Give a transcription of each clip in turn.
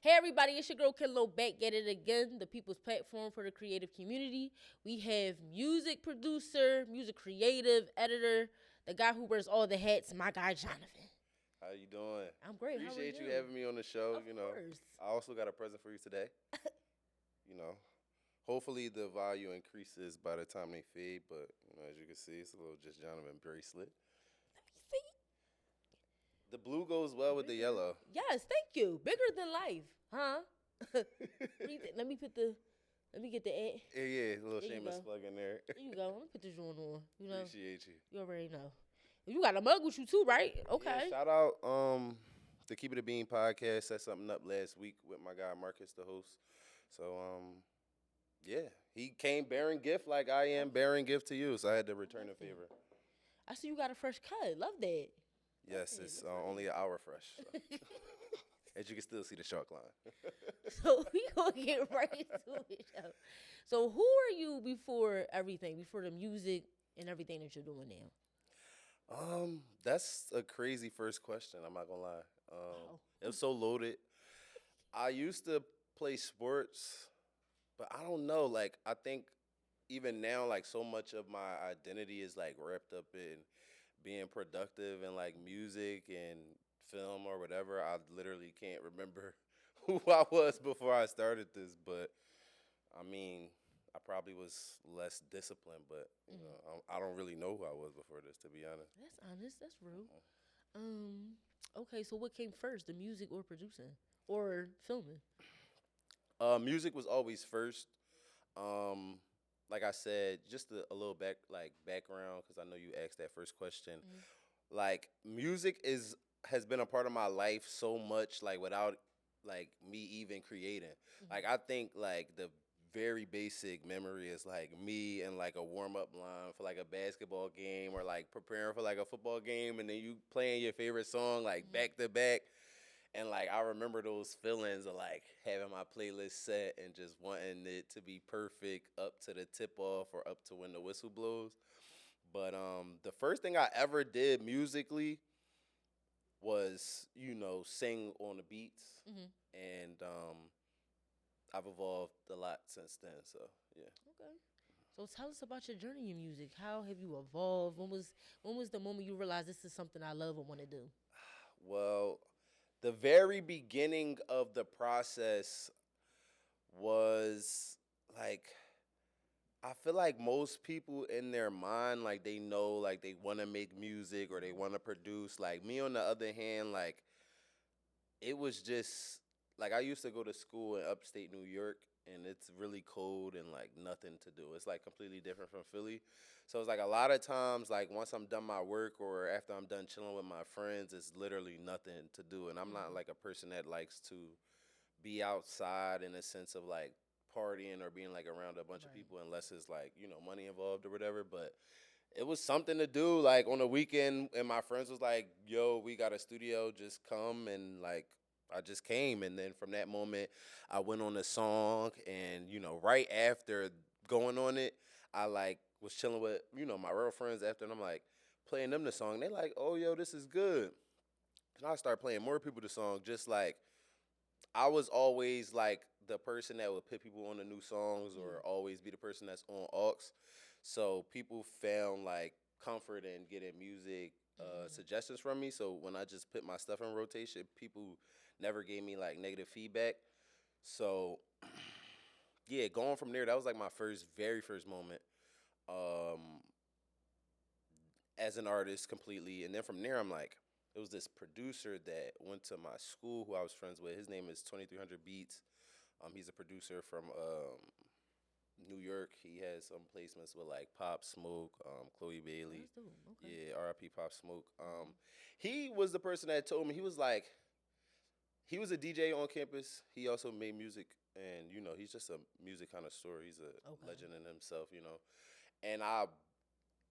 Hey everybody, it's your girl Kenlo back at it again, the people's platform for the creative community. We have music producer, music creative, editor, the guy who wears all the hats, my guy Jonavin. How you doing? I'm great. Appreciate How are you having me on the show. Of course. I also got a present for you today. Hopefully the value increases by the time they fade, but as you can see, it's a little JustJonavin bracelet. Let me see. The blue goes well with the yellow. Yes, thank you. Bigger than life, huh? Let me get the ad. Yeah, a little There you shameless go. plug in there. There you go. Let me put the joint on. Appreciate you. You already know. You got a mug with you too, right? Okay. Yeah, shout out the Keep It a Bean podcast. Set something up last week with my guy Marcus, the host. So yeah, he came bearing gift like I am bearing gift to you. So I had to return the favor. I see you got a fresh cut. Love that. Yes, it's only an hour fresh. So. As you can still see the shark line. So we gonna get right into it, yo. So who are you before everything, before the music and everything that you're doing now? That's a crazy first question. I'm not gonna lie. Wow. It was so loaded. I used to play sports, but I don't know. Like I think even now, like so much of my identity is like wrapped up in being productive and like music and film or whatever. I literally can't remember who I was before I started this, but I mean, I probably was less disciplined, but I don't really know who I was before this, to be honest. That's honest. That's real. Okay. So what came first, the music or producing or filming? Music was always first. Like I said, just a little background because I know you asked that first question. Like music has been a part of my life so much, like without like me even creating. Like I think like the very basic memory is like me and like a warm up line for like a basketball game or like preparing for like a football game, and then you playing your favorite song like back to back. And like I remember those feelings of like having my playlist set and just wanting it to be perfect up to the tip off or up to when the whistle blows. But the first thing I ever did musically was, sing on the beats. And I've evolved a lot since then. So yeah. Okay. So tell us about your journey in music. How have you evolved? When was the moment you realized this is something I love and want to do? Well, the very beginning of the process was like I feel like most people in their mind, like they know, like they want to make music or they want to produce. Like me, on the other hand, like it was just like I used to go to school in upstate New York, and it's really cold and like nothing to do. It's like completely different from Philly. So it's like a lot of times, like once I'm done my work or after I'm done chilling with my friends, it's literally nothing to do. And I'm not like a person that likes to be outside in a sense of like partying or being like around a bunch of people unless it's like, money involved or whatever. But it was something to do like on the weekend, and my friends was like, yo, we got a studio, just come. And like I just came, and then from that moment I went on the song, and right after going on it, I like was chilling with my real friends after, and I'm like playing them the song. They like, oh yo, this is good. And I started playing more people the song. Just like I was always like the person that would put people on the new songs or always be the person that's on aux. So people found like comfort in getting music suggestions from me. So when I just put my stuff in rotation, people never gave me like negative feedback. So yeah, going from there, that was like my very first moment as an artist completely. And then from there, I'm like, it was this producer that went to my school who I was friends with. His name is 2300 Beats. He's a producer from New York. He has some placements with like Pop Smoke, Chloe Bailey. That's dope. Okay. Yeah, R.I.P. Pop Smoke. He was the person that told me, he was like, he was a DJ on campus. He also made music, and he's just a music connoisseur. He's a legend in himself, And I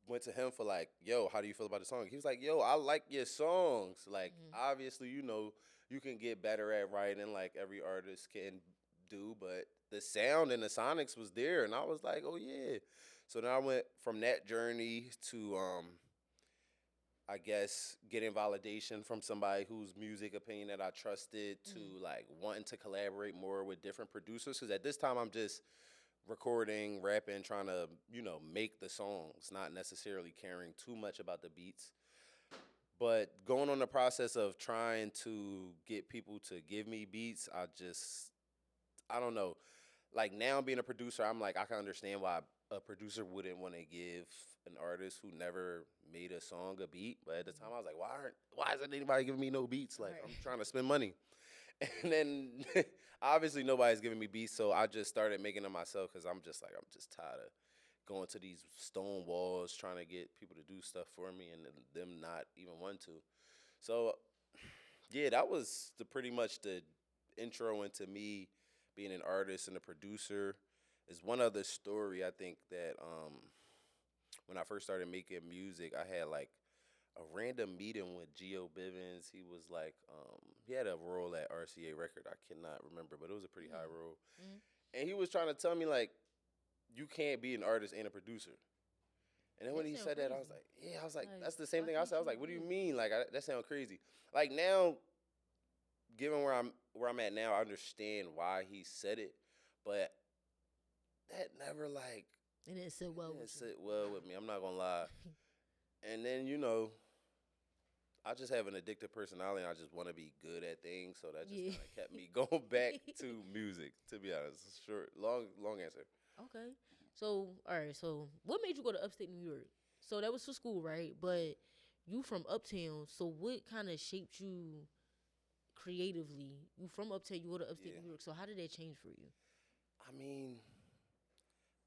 went to him for like, yo, how do you feel about the song? He was like, yo, I like your songs. Like, obviously, you can get better at writing like every artist can do, but the sound and the sonics was there, and I was like, oh yeah. So then I went from that journey to I guess getting validation from somebody whose music opinion that I trusted to like wanting to collaborate more with different producers. Because at this time, I'm just recording, rapping, trying to, make the songs, not necessarily caring too much about the beats. But going on the process of trying to get people to give me beats, I don't know. Like now being a producer, I'm like, I can understand why a producer wouldn't want to give an artist who never made a song a beat. But at the time, I was like, why isn't anybody giving me no beats? Like, I'm trying to spend money. And then obviously nobody's giving me beats, so I just started making them myself because I'm just tired of going to these stone walls trying to get people to do stuff for me and them not even want to. So yeah, that was pretty much the intro into me being an artist and a producer. Is one other story I think that when I first started making music, I had like a random meeting with Geo Bivens. He was like, he had a role at RCA Record. I cannot remember, but it was a pretty high role. And he was trying to tell me like, you can't be an artist and a producer. And then when he said that, I was like, yeah, I was like, that's the same thing I said. I was like, what do you mean? Like, that sounds crazy. Like now, given where I'm at now, I understand why he said it, but that never like it didn't sit well with you. Sit well with me. I'm not gonna lie. And then I just have an addictive personality, and I just want to be good at things, so that just kind of kept me going back to music. To be honest, short, long answer. Okay. So, all right. So, what made you go to Upstate New York? So that was for school, right? But you from Uptown. So, what kind of shaped you creatively? You from Uptown, you go to Upstate New York. So, how did that change for you? I mean,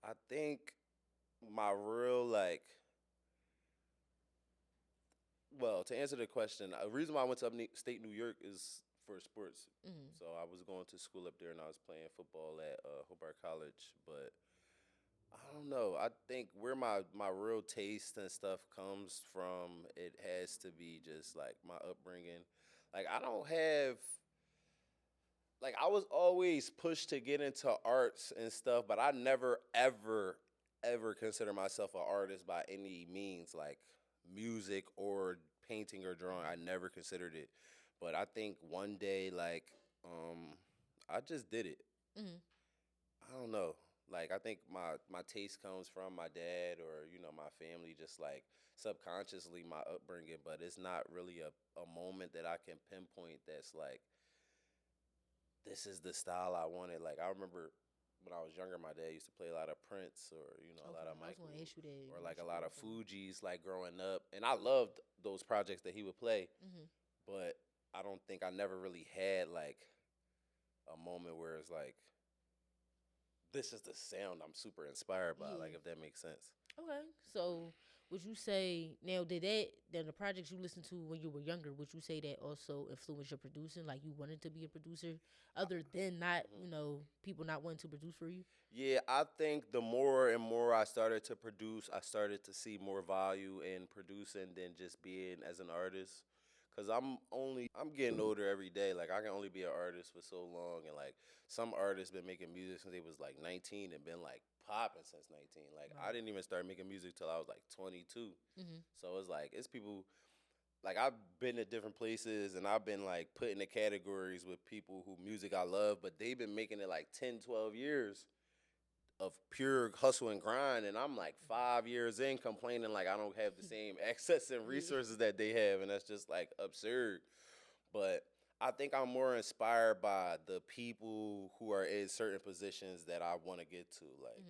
I think my real like. Well, to answer the question, the reason why I went to Upstate New York is for sports. So I was going to school up there, and I was playing football at Hobart College. But I don't know. I think where my real taste and stuff comes from, it has to be just like my upbringing. Like I don't have like I was always pushed to get into arts and stuff, but I never ever consider myself an artist by any means, like music or painting or drawing. I never considered it. But I think one day like I just did it. I don't know. Like I think my taste comes from my dad or my family, just like subconsciously my upbringing, but it's not really a moment that I can pinpoint that's like this is the style I wanted. Like I remember when I was younger, my dad used to play a lot of Prince or a lot of Michael or like a lot of Fugees like growing up, and I loved those projects that he would play. But I don't think I never really had like a moment where it's like this is the sound I'm super inspired by, like if that makes sense. Okay. So would you say now then the projects you listened to when you were younger, would you say that also influenced your producing? Like you wanted to be a producer other than not, people not wanting to produce for you? Yeah, I think the more and more I started to produce, I started to see more value in producing than just being as an artist. Cause I'm getting older every day. Like I can only be an artist for so long, and like some artists been making music since they was like 19 and been like popping since 19. Like I didn't even start making music till I was like 22. So it's like it's people like I've been to different places and I've been like put in the categories with people who music I love, but they've been making it like 10, 12 years of pure hustle and grind, and I'm like 5 years in complaining like I don't have the same access and resources that they have, and that's just like absurd. But I think I'm more inspired by the people who are in certain positions that I want to get to, like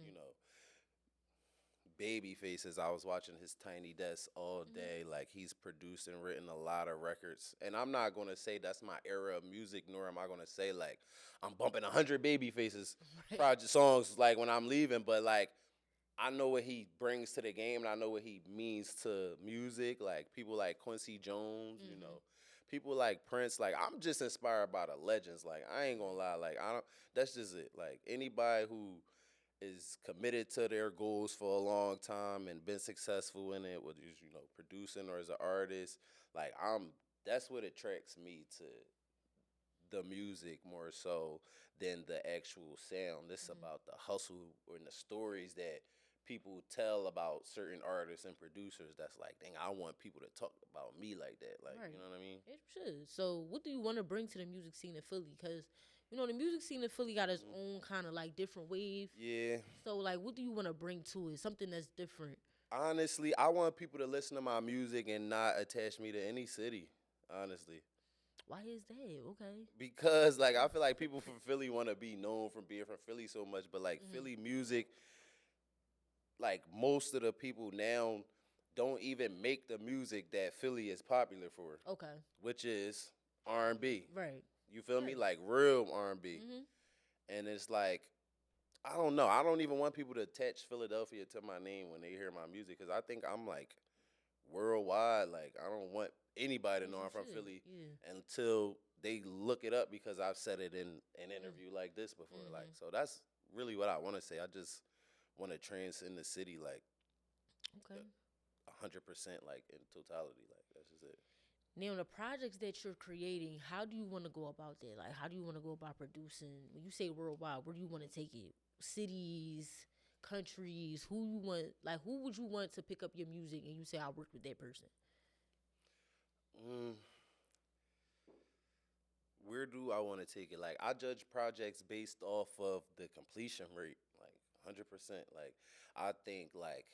Babyface. As I was watching his Tiny Desk all day, like he's produced and written a lot of records, and I'm not gonna say that's my era of music, nor am I gonna say like I'm bumping 100 Babyfaces project songs like when I'm leaving, but like I know what he brings to the game, and I know what he means to music. Like people like Quincy Jones, people like Prince. Like I'm just inspired by the legends. Like I ain't gonna lie, like I don't. That's just it. Like anybody who is committed to their goals for a long time and been successful in it, whether it's producing or as an artist, like that's what attracts me to the music more so than the actual sound. It's about the hustle and the stories that people tell about certain artists and producers that's like, dang, I want people to talk about me like that. Like, Right. you know what I mean? It should. So, what do you want to bring to the music scene in Philly? Because the music scene in Philly got its own kind of like different wave. Yeah. So, like, what do you want to bring to it? Something that's different. Honestly, I want people to listen to my music and not attach me to any city. Honestly, Why is that? Okay. because like I feel like people from Philly want to be known from being from Philly so much, but like Philly music, like most of the people now don't even make the music that Philly is popular for, Okay. which is R&B. Right. You feel me? Right. Like real R&B. Mhm. And it's like, I don't know. I don't even want people to attach Philadelphia to my name when they hear my music because I think I'm like worldwide. Like, I don't want anybody to know I'm from Philly until they look it up because I've said it in an interview like this before. Like, so that's really what I want to say. I just want to transcend the city, like, Okay. 100%, like, in totality. Like, that's just it. Now, the projects that you're creating, how do you want to go about that? Like, how do you want to go about producing? When you say worldwide, where do you want to take it? Cities, countries? Who you want? Like, who would you want to pick up your music and you say, I worked with that person? Where do I want to take it? Like, I judge projects based off of the completion rate, like 100%. Like, I think like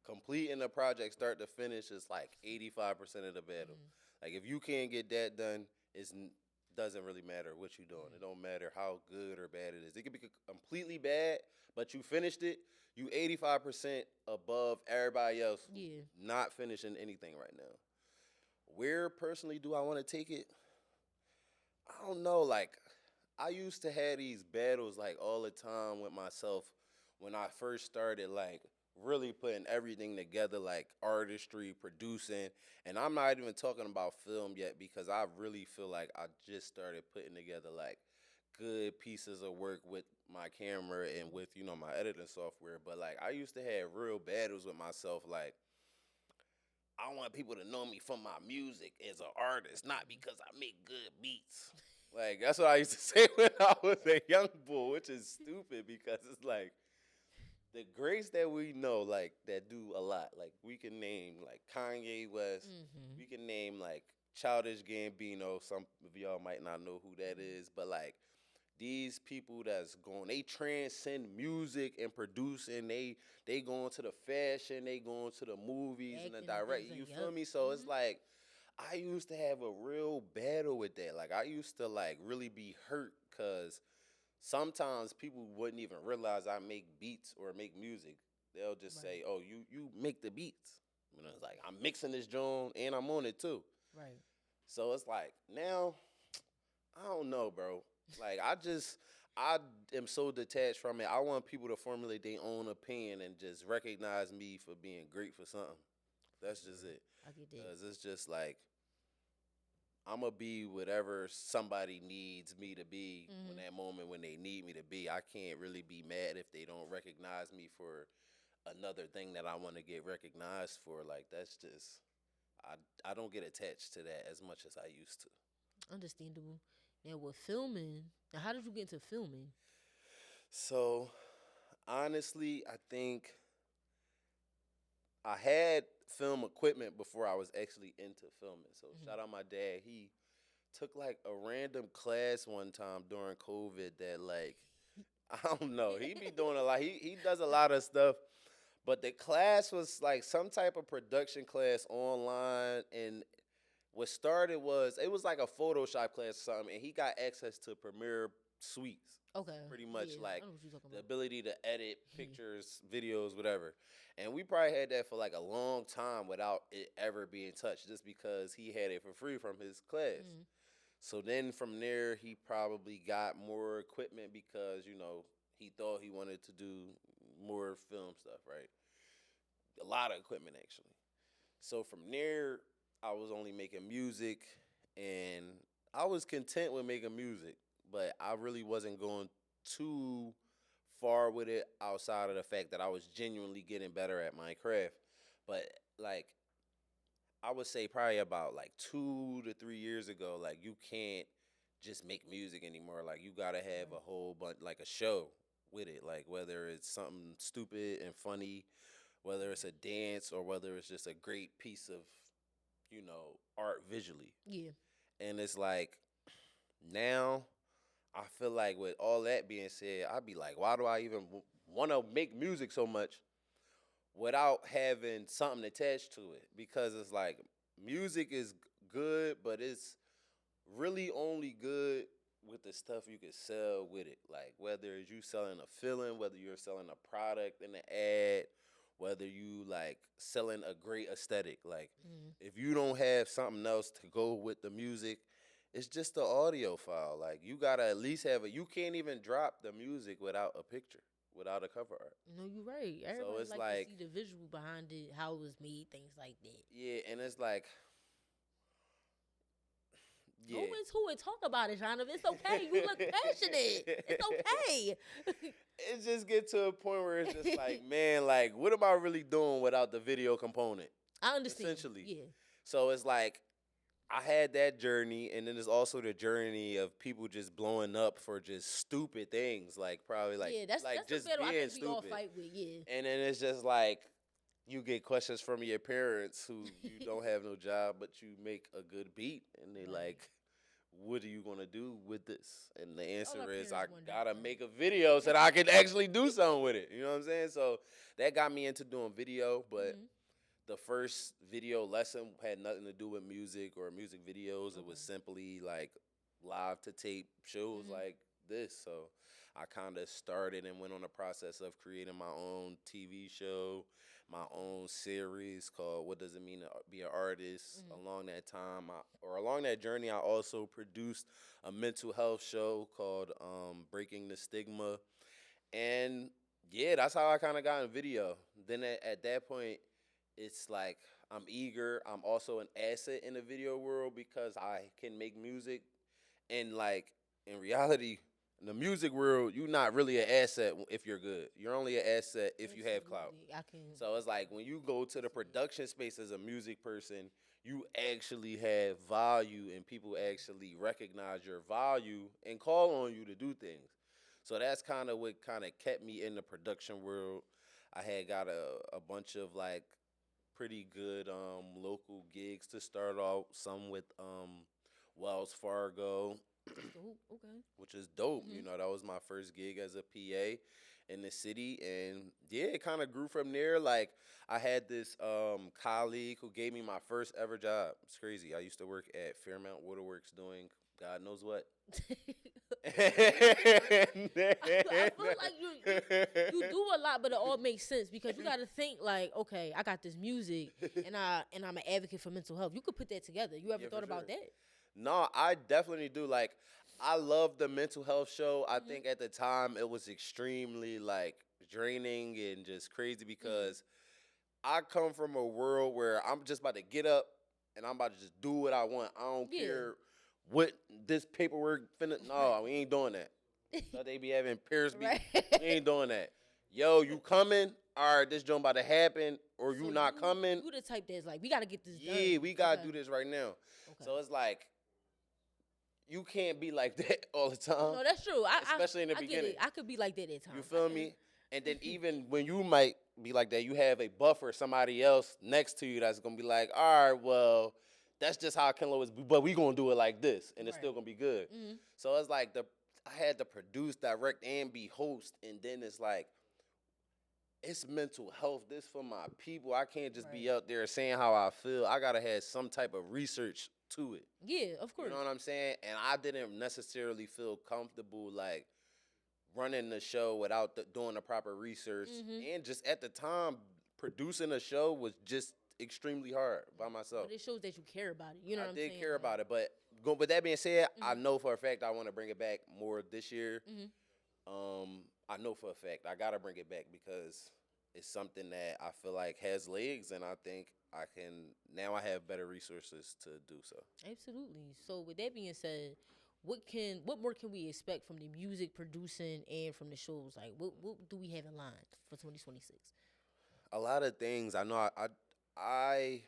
completing a project start to finish is like 85% of the battle. Like, if you can't get that done, doesn't really matter what you're doing. It don't matter how good or bad it is. It could be completely bad, but you finished it. You 85% above everybody else not finishing anything right now. Where personally do I want to take it? I don't know. Like, I used to have these battles like all the time with myself when I first started, like really putting everything together, like artistry, producing. And I'm not even talking about film yet because I really feel like I just started putting together like good pieces of work with my camera and with, my editing software. But like, I used to have real battles with myself, like, I want people to know me from my music as an artist, not because I make good beats. Like, that's what I used to say when I was a young boy, which is stupid because it's like the greats that we know, like, that do a lot. Like, we can name, like, Kanye West. We can name, like, Childish Gambino. Some of y'all might not know who that is. But, like, these people that's going, they transcend music and producing. They go into the fashion. They go into the movies and the direct. You feel me? So it's like, I used to have a real battle with that. Like, I used to, like, really be hurt because sometimes people wouldn't even realize I make beats or make music. They'll just say, oh, you make the beats. It's like, I'm mixing this joint and I'm on it too. Right. So it's like, now, I don't know, bro. Like, I am so detached from it. I want people to formulate their own opinion and just recognize me for being great for something. That's just it. I get that. Because it's just like, I'm going to be whatever somebody needs me to be in that moment when they need me to be. I can't really be mad if they don't recognize me for another thing that I want to get recognized for. Like, that's just, I don't get attached to that as much as I used to. Understandable. Now, with filming, now how did you get into filming? So, honestly, I think I had film equipment before I was actually into filming. So, shout out my dad. He took like a random class one time during COVID that, like, I don't know. He be doing a lot. He does a lot of stuff. But the class was like some type of production class online. And what started was, it was like a Photoshop class or something. And he got access to Premiere Suites. Okay. Pretty much like I know what you're talking the about. ability to edit pictures, videos, whatever. And we probably had that for like a long time without it ever being touched just because he had it for free from his class. So then from there, he probably got more equipment because, he thought he wanted to do more film stuff, right? A lot of equipment, actually. So from there, I was only making music, and I was content with making music, but I really wasn't going too far with it outside of the fact that I was genuinely getting better at my craft. But, like, I would say probably about like 2 to 3 years ago, like, you can't just make music anymore. Like, you gotta have a whole bunch, like a show with it. Like whether it's something stupid and funny, whether it's a dance or whether it's just a great piece of, art visually. Yeah. And it's like now I feel like with all that being said, I'd be like, why do I even want to make music so much without having something attached to it? Because it's like music is good, but it's really only good with the stuff you can sell with it. Like whether it's you selling a feeling, whether you're selling a product in an ad, whether you like selling a great aesthetic. Like if you don't have something else to go with the music, it's just the audio file. Like you gotta at least have it. You can't even drop the music without a picture, without a cover art. No, you're right. So Everybody it's like to see the visual behind it, how it was made, things like that. yeah, and it's like, yeah. Go into it. Talk about it, Jonavin. It's okay. You look passionate. It's okay. It just get to a point where it's just like, man, like, what am I really doing without the video component? I understand. Essentially. Yeah. So it's like, I had that journey, and then there's also the journey of people just blowing up for just stupid things, like probably like, yeah, that's just the being I think stupid. we all fight with, yeah. And then it's just like, you get questions from your parents who you don't have no job, but you make a good beat, and they like, what are you gonna do with this? And the answer is, I gotta make a video so that I can actually do something with it. You know what I'm saying? So that got me into doing video, but the first video lesson had nothing to do with music or music videos. It was simply like live to tape shows like this. So I kind of started and went on the process of creating my own TV show, my own series called What Does It Mean to Be an Artist. Along that time, along that journey, I also produced a mental health show called Breaking the Stigma. And yeah, that's how I kind of got in video. Then at that point, it's like I'm eager. I'm also an asset in the video world because I can make music. And like in reality, in the music world, you're not really an asset if you're good. You're only an asset if you have clout. So it's like when you go to the production space as a music person, you actually have value and people actually recognize your value and call on you to do things. So that's kind of what kind of kept me in the production world. I had got a bunch of like pretty good local gigs to start off, some with Wells Fargo, okay. which is dope. You know, that was my first gig as a PA in the city, and yeah, it kind of grew from there. Like I had this colleague who gave me my first ever job. It's crazy. I used to work at Fairmount Waterworks doing God knows what. I feel like you do a lot, but it all makes sense because you got to think like, okay, I got this music, and I'm an advocate for mental health. You could put that together. You ever thought about that? No, I definitely do. Like, I love the mental health show. I think at the time it was extremely like draining and just crazy because I come from a world where I'm just about to get up and I'm about to just do what I want. I don't care what this paperwork finna. No, we ain't doing that. So they be having peers be. We ain't doing that. Yo, you coming? All right, this joint about to happen, or you not coming? You the type that's like, we gotta get this done. Yeah, we gotta do this right now. So it's like, you can't be like that all the time. No, that's true. Especially in the beginning. I could be like that at times. You feel me? And then even when you might be like that, you have a buffer, somebody else next to you that's gonna be like, all right, well, that's just how Kenlo is, but we gonna do it like this, and it's still gonna be good. So it's like I had to produce, direct, and be host, and then it's like, it's mental health. This for my people. I can't just be out there saying how I feel. I gotta have some type of research to it. Yeah, of course. You know what I'm saying? And I didn't necessarily feel comfortable like running the show without doing the proper research. And just at the time, producing a show was just extremely hard by myself. But it shows that you care about it. You know what I'm saying? I did care about it, but with that being said, I know for a fact I want to bring it back more this year. I know for a fact I gotta bring it back because it's something that I feel like has legs, and I think I have better resources to do so. Absolutely. So with that being said, what more can we expect from the music producing and from the shows? Like what do we have in line for 2026? A lot of things. I know I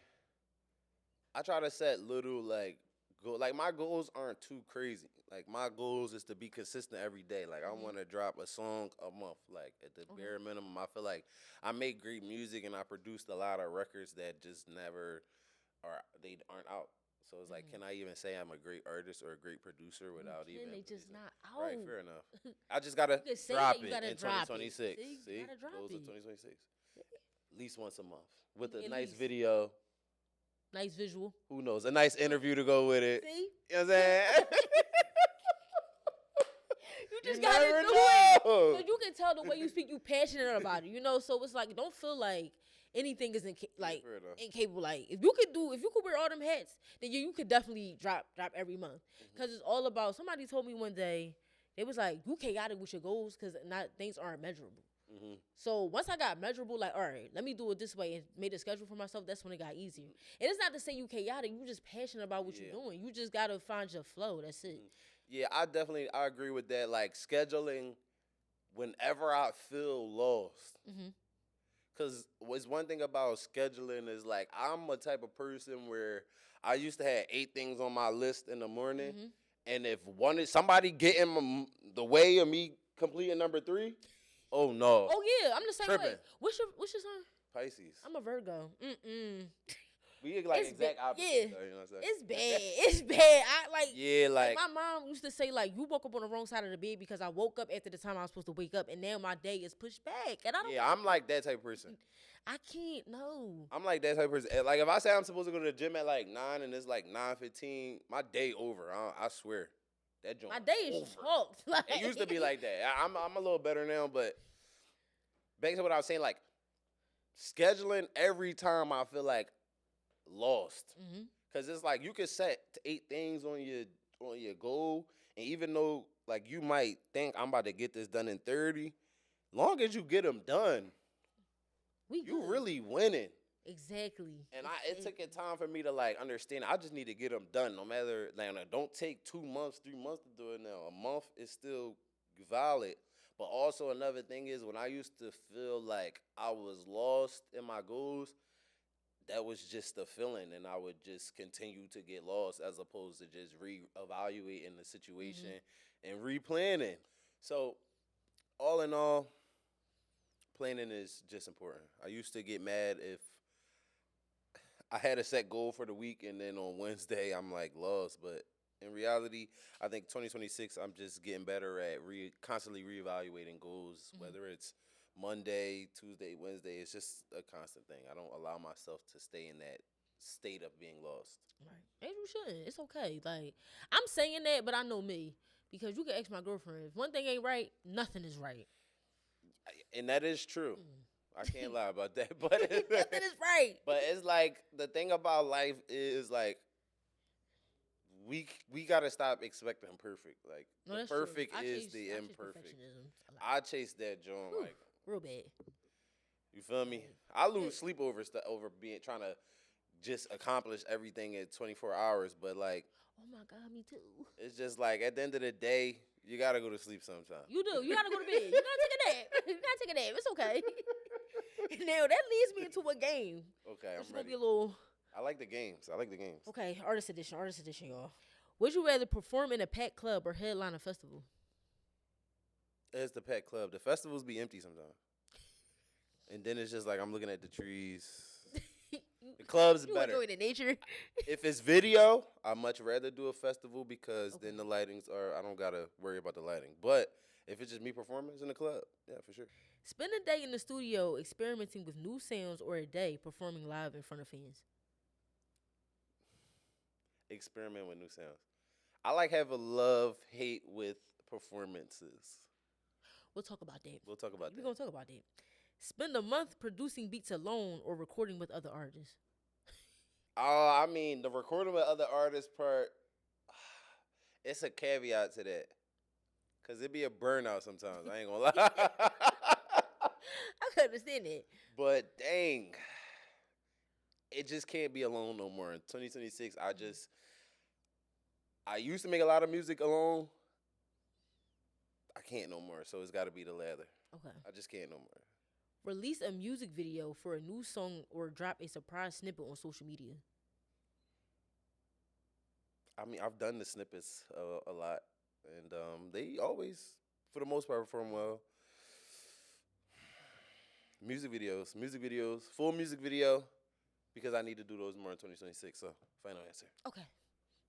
try to set little like go. Like my goals aren't too crazy. Like my goals is to be consistent every day. Like I want to drop a song a month. Like at the bare minimum, I feel like I make great music and I produced a lot of records that just never they aren't out. So it's like, can I even say I'm a great artist or a great producer without even? They just not out. Right, fair enough. I just gotta drop it in 2026. See, you gotta drop goals it. in 2026. At least once a month with a nice video. Nice visual. Who knows? A nice interview to go with it. See? You know what I'm saying? You just gotta do it. So you can tell the way you speak, you passionate about it. You know, so it's like, don't feel like anything is incapable. Like if you could wear all them hats, then you could definitely drop every month. Because it's all about. Somebody told me one day, they was like, you chaotic with your goals because things aren't measurable. So once I got measurable, like, all right, let me do it this way and made a schedule for myself, that's when it got easier. And it's not to say you chaotic, you just passionate about what you're doing. You just got to find your flow. That's it. Yeah, I agree with that. Like scheduling whenever I feel lost. Because what's one thing about scheduling is like, I'm a type of person where I used to have 8 things on my list in the morning. And if somebody get in the way of me completing number 3, oh no. Oh yeah, I'm the same way. What's your sign? Pisces. I'm a Virgo. We like it's exact opposites. Yeah, though, you know what I'm saying? It's bad. It's bad. Like my mom used to say, like, you woke up on the wrong side of the bed because I woke up after the time I was supposed to wake up, and now my day is pushed back. And I don't. Yeah, I'm like that type of person. I can't. No. I'm like that type of person. Like if I say I'm supposed to go to the gym at like 9 and it's like 9:15, my day over. I swear. That joint. My day is fucked. Like, it used to be like that. I'm a little better now, but back to what I was saying, like scheduling every time I feel like lost, because it's like you can set 8 things on your goal, and even though like you might think I'm about to get this done in 30, long as you get them done, you really winning. Exactly. And it took a time for me to like understand. I just need to get them done, no matter. Like, don't take 2 months, 3 months to do it now. A month is still valid. But also another thing is when I used to feel like I was lost in my goals, that was just a feeling, and I would just continue to get lost as opposed to just re-evaluating the situation and replanning. So, all in all, planning is just important. I used to get mad if I had a set goal for the week and then on Wednesday I'm like lost, but in reality, I think 2026 I'm just getting better at constantly reevaluating goals, whether it's Monday, Tuesday, Wednesday. It's just a constant thing. I don't allow myself to stay in that state of being lost. Right. And you shouldn't. It's okay. Like, I'm saying that, but I know me. Because you can ask my girlfriend, if one thing ain't right, nothing is right. And that is true. I can't lie about that. But nothing is right. But it's like, the thing about life is like, we gotta stop expecting perfect. Like, no, the perfect is the imperfect. I chase that joint like real bad. You feel me? I lose sleep over trying to just accomplish everything in 24 hours. But like, oh my God, me too. It's just like at the end of the day, you gotta go to sleep sometime. You do. You gotta go to bed. You gotta take a nap. You gotta take a nap. It's okay. Now that leads me into a game. Okay, I'm ready. Be a little. I like the games. Okay, artist edition, y'all. Would you rather perform in a packed club or headline a festival? It's the packed club. The festivals be empty sometimes. And then it's just like I'm looking at the trees. The club's better. You enjoy the nature. If it's video, I'd much rather do a festival because then the lightings I don't gotta worry about the lighting. But if it's just me performing, it's in the club. Yeah, for sure. Spend a day in the studio experimenting with new sounds or a day performing live in front of fans. Experiment with new sounds. I like have a love-hate with performances. We'll talk about that. We're going to talk about that. Spend a month producing beats alone or recording with other artists. I mean, the recording with other artists part, it's a caveat to that. Because it'd be a burnout sometimes. I ain't going to lie. I can understand it. But dang, it just can't be alone no more. In 2026, I used to make a lot of music alone. I can't no more, so it's got to be the latter. Okay. I just can't no more. Release a music video for a new song or drop a surprise snippet on social media. I mean, I've done the snippets a lot, and they always, for the most part, perform well. Music videos, full music video, because I need to do those more in 2026. So, final answer. Okay.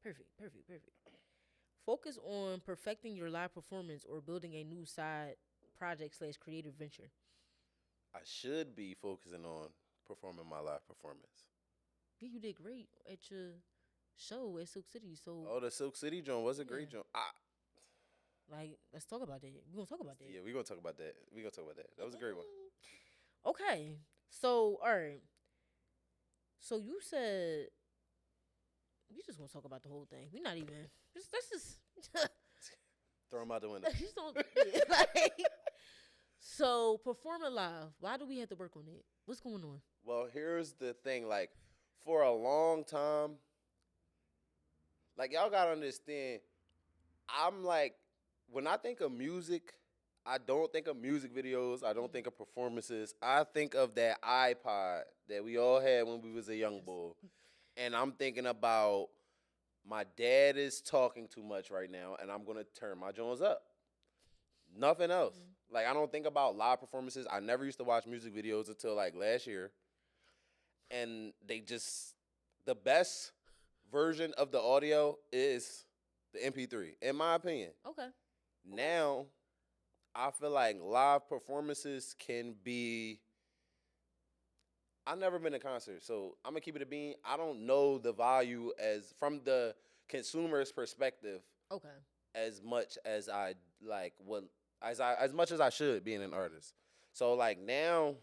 Perfect. Perfect. Perfect. Focus on perfecting your live performance or building a new side project slash creative venture. I should be focusing on performing my live performance. Yeah, you did great at your show at Silk City. So, Oh, the Silk City joint was a great Yeah. joint. like, let's talk about that. We're gonna talk about that. Yeah, we're gonna talk about that. That was a great one. Okay. So, all right. So you said we just gonna talk about the whole thing. We're not even. Let's just. Throw them out the window. Just don't. Yeah, like, so performing live. Why do we have to work on it? What's going on? Well, here's the thing. Like, for a long time, like, y'all gotta understand, I'm like, when I think of music, I don't think of music videos. I don't think of performances. I think of that iPod that we all had when we was a young boy. And I'm thinking about my dad is talking too much right now, and I'm going to turn my Jones up. Nothing else. Like, I don't think about live performances. I never used to watch music videos until, like, last year. And the best version of the audio is the MP3, in my opinion. Okay. Now, I feel like live performances can be. I've never been to a concert, so I'm gonna keep it a bean. I don't know the value as from the consumer's perspective. Okay. As much as I like as much as I should being an artist. So like now,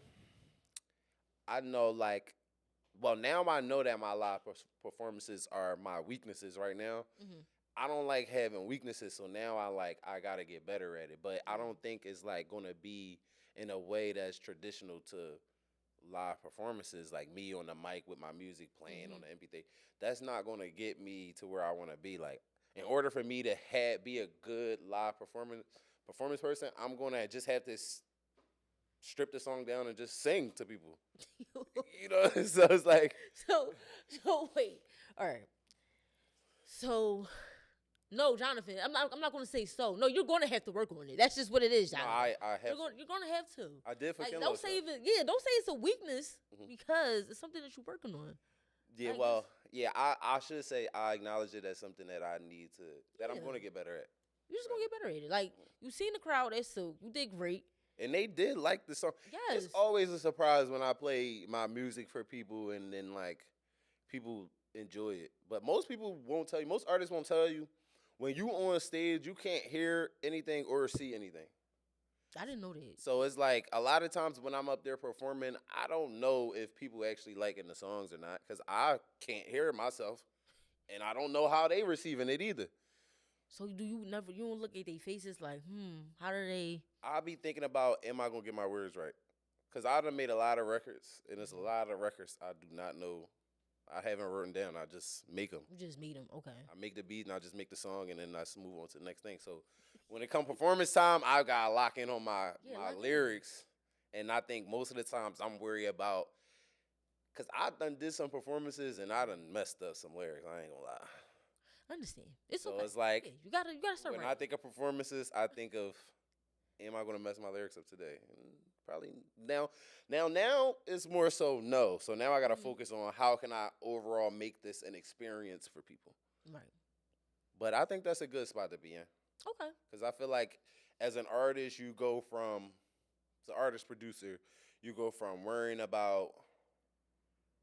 I know now I know that my live performances are my weaknesses right now. Mm-hmm. I don't like having weaknesses, so now I gotta get better at it. But I don't think it's like gonna be in a way that's traditional to live performances, like me on the mic with my music playing on the MP3. That's not gonna get me to where I want to be. Like, in order for me to be a good live performance person, I'm gonna just have to strip the song down and just sing to people. You know, so it's like So wait. All right. So. No, Jonathan. I'm not going to say so. No, you're going to have to work on it. That's just what it is, Jonathan. No, I have. You're going to have to. I did for like, Kenlo. Don't say it's a weakness because it's something that you're working on. Yeah, I should say I acknowledge it as something that I need to I'm going to get better at. You're just going to get better at it. Like, you seen the crowd at Silk. You did great. And they did like the song. Yes. It's always a surprise when I play my music for people and then like people enjoy it. But most people won't tell you. Most artists won't tell you. When you on stage, you can't hear anything or see anything. I didn't know that. So it's like a lot of times when I'm up there performing, I don't know if people actually liking the songs or not because I can't hear it myself, and I don't know how they receiving it either. So you don't look at their faces like, how do they? I'll be thinking about, am I gonna get my words right? Because I done made a lot of records, and it's a lot of records I do not know. I haven't written down. I just make them. You just meet them, okay. I make the beat and I just make the song and then I just move on to the next thing. So when it comes performance time, I gotta lock in on my lyrics. And I think most of the times I'm worried about, cause I done did some performances and I done messed up some lyrics. I ain't gonna lie. I understand. It's so okay. It's like you gotta start when right. I think of performances, I think of, am I gonna mess my lyrics up today? And probably now it's more so no. So now I gotta focus on how can I overall make this an experience for people. Right. But I think that's a good spot to be in. Okay. Because I feel like as an artist, you go from, as an artist producer, you go from worrying about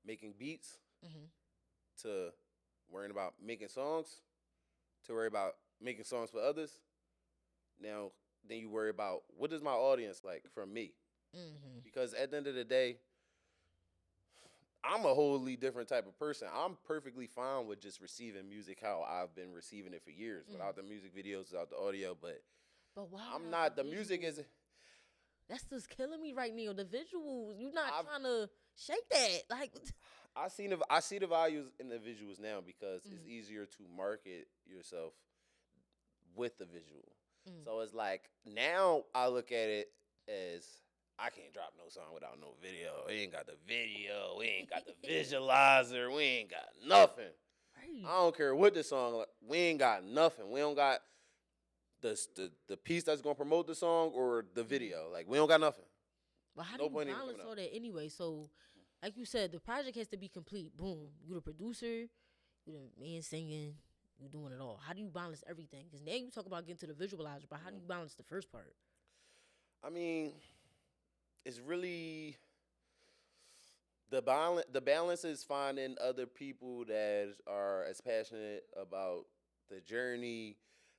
making beats to worrying about making songs to worry about making songs for others. Now, then you worry about what is my audience like from me. Because at the end of the day, I'm a wholly different type of person. I'm perfectly fine with just receiving music how I've been receiving it for years, without the music videos, without the audio. But why I'm not. The music is. That's just killing me right now. The visuals, you're not trying to shake that. Like, I see the values in the visuals now because it's easier to market yourself with the visual. So it's like now I look at it as, I can't drop no song without no video. We ain't got the video. We ain't got the visualizer. We ain't got nothing. Right. I don't care what the song. Like, we ain't got nothing. We don't got the piece that's gonna promote the song or the video. Like we don't got nothing. But how No do you point even balance coming all out. that anyway? So, like you said, the project has to be complete. Boom. You the producer, you the man singing, you doing it all. How do you balance everything? Because now you talk about getting to the visualizer, but how do you balance the first part? I mean, it's really the balance. The balance is finding other people that are as passionate about the journey,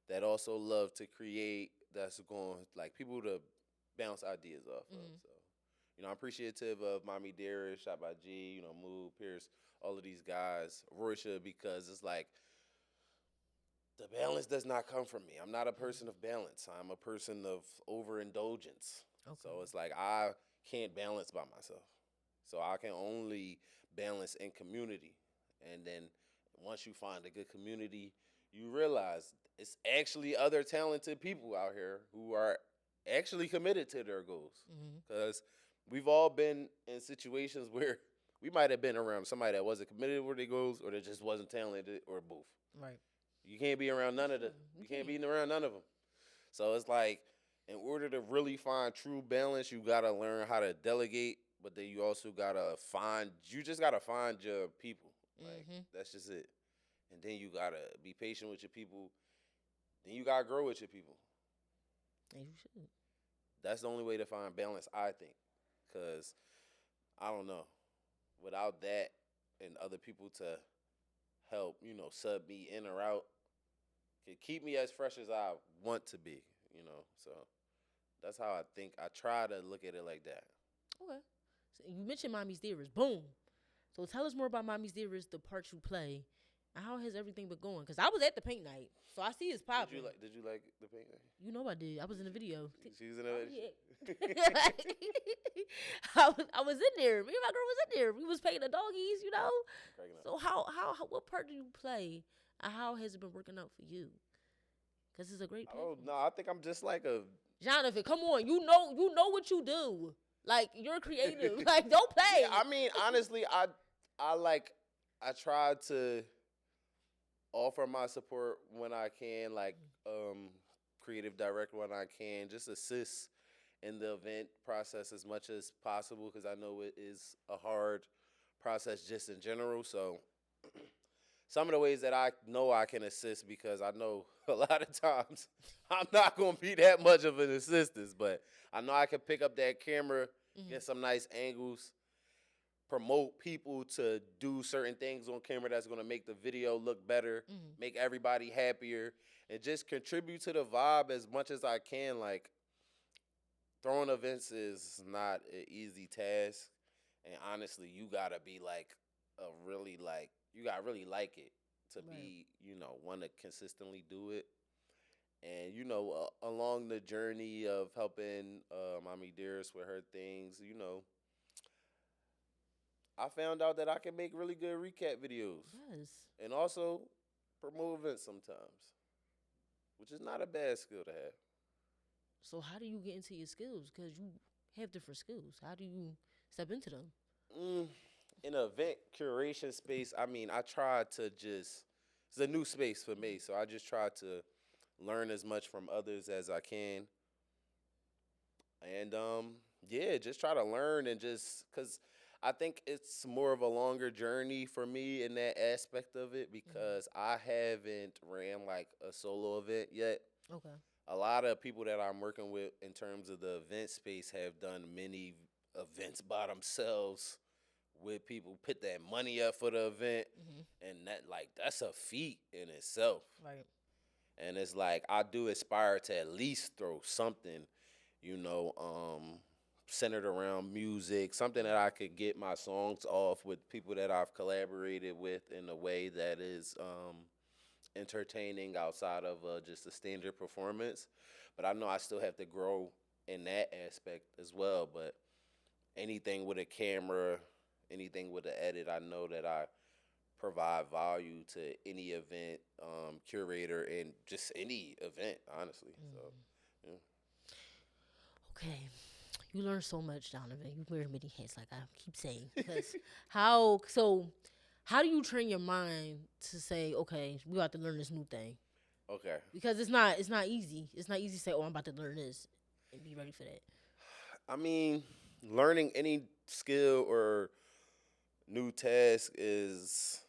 that also love to create. That's going like people to bounce ideas off of. So, I'm appreciative of Mommy Dearest, Shot by G, Moo, Pierce, all of these guys, Roysha, because it's like the balance does not come from me. I'm not a person of balance. I'm a person of overindulgence. Okay. So it's like I can't balance by myself. So I can only balance in community. And then once you find a good community, you realize it's actually other talented people out here who are actually committed to their goals. Because we've all been in situations where we might have been around somebody that wasn't committed with their goals or that just wasn't talented or both. Right. You can't be around none of them. You can't be around none of them. So it's like, in order to really find true balance, you gotta learn how to delegate, but then you also gotta just gotta find your people. Like, that's just it. And then you gotta be patient with your people. Then you gotta grow with your people. And you should. That's the only way to find balance, I think. Because, I don't know, without that and other people to help, sub me in or out, can keep me as fresh as I want to be, So that's how I think. I try to look at it like that. Okay. So you mentioned Mommy's Dearest. Boom. So tell us more about Mommy's Dearest, the part you play, and how has everything been going? Because I was at the paint night, so I see it's popping. Did you like the paint night? You know I did. I was in the video. She was in the video? I was in there. Me and my girl was in there. We was painting the doggies, So how what part do you play, and how has it been working out for you? Because it's a great platform. Oh no, I think I'm just like a Jonavin, come on. You know what you do. Like, you're creative. Like, don't play. Yeah, I mean, honestly, I try to offer my support when I can, like creative direct when I can, just assist in the event process as much as possible, because I know it is a hard process just in general. So some of the ways that I know I can assist, because I know a lot of times I'm not going to be that much of an assistance, but I know I can pick up that camera, get some nice angles, promote people to do certain things on camera that's going to make the video look better, make everybody happier, and just contribute to the vibe as much as I can. Like, throwing events is not an easy task, and honestly, you got to be like you got to really like it to be, want to consistently do it. And, along the journey of helping Mommy Dearest with her things, I found out that I can make really good recap videos. Yes. And also promote events sometimes, which is not a bad skill to have. So how do you get into your skills? Because you have different skills. How do you step into them? In an event curation space, I mean, I try to it's a new space for me, so I just try to learn as much from others as I can. And, just try to learn, and just because I think it's more of a longer journey for me in that aspect of it, because I haven't ran like a solo event yet. Okay. A lot of people that I'm working with in terms of the event space have done many events by themselves, with people put that money up for the event, and that's a feat in itself. Right. And it's like, I do aspire to at least throw something, centered around music, something that I could get my songs off with people that I've collaborated with in a way that is entertaining outside of just a standard performance. But I know I still have to grow in that aspect as well. But anything with a camera, anything with an edit, I know that I provide value to any event, curator, and just any event, honestly. So, yeah. Okay. You learn so much, Jonavin. You wear many hats, like I keep saying. Because How do you train your mind to say, okay, we about to learn this new thing? Okay. Because it's not easy. It's not easy to say, oh, I'm about to learn this and be ready for that. I mean, learning any skill or new task is.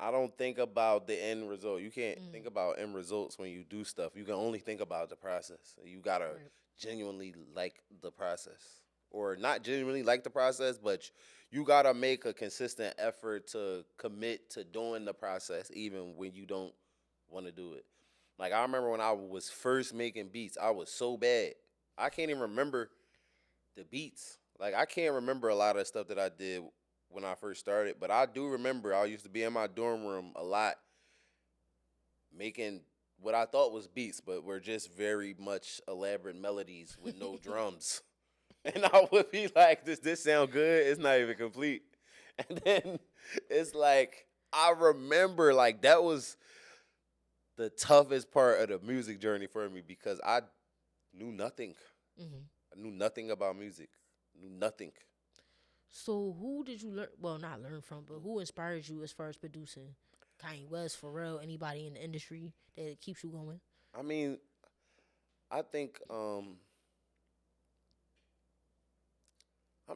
I don't think about the end result. You can't think about end results when you do stuff. You can only think about the process. You gotta genuinely like the process, or not genuinely like the process, but you gotta make a consistent effort to commit to doing the process, even when you don't want to do it. Like I remember when I was first making beats, I was so bad. I can't even remember the beats. Like I can't remember a lot of stuff that I did when I first started, but I do remember I used to be in my dorm room a lot making what I thought was beats, but were just very much elaborate melodies with no drums. And I would be like, does this sound good? It's not even complete. And then it's like, I remember like that was the toughest part of the music journey for me because I knew nothing. I knew nothing about music. Knew nothing. So who did you learn? Well, not learn from, but who inspires you as far as producing? Kanye West, Pharrell, anybody in the industry that keeps you going? I mean, I think I'm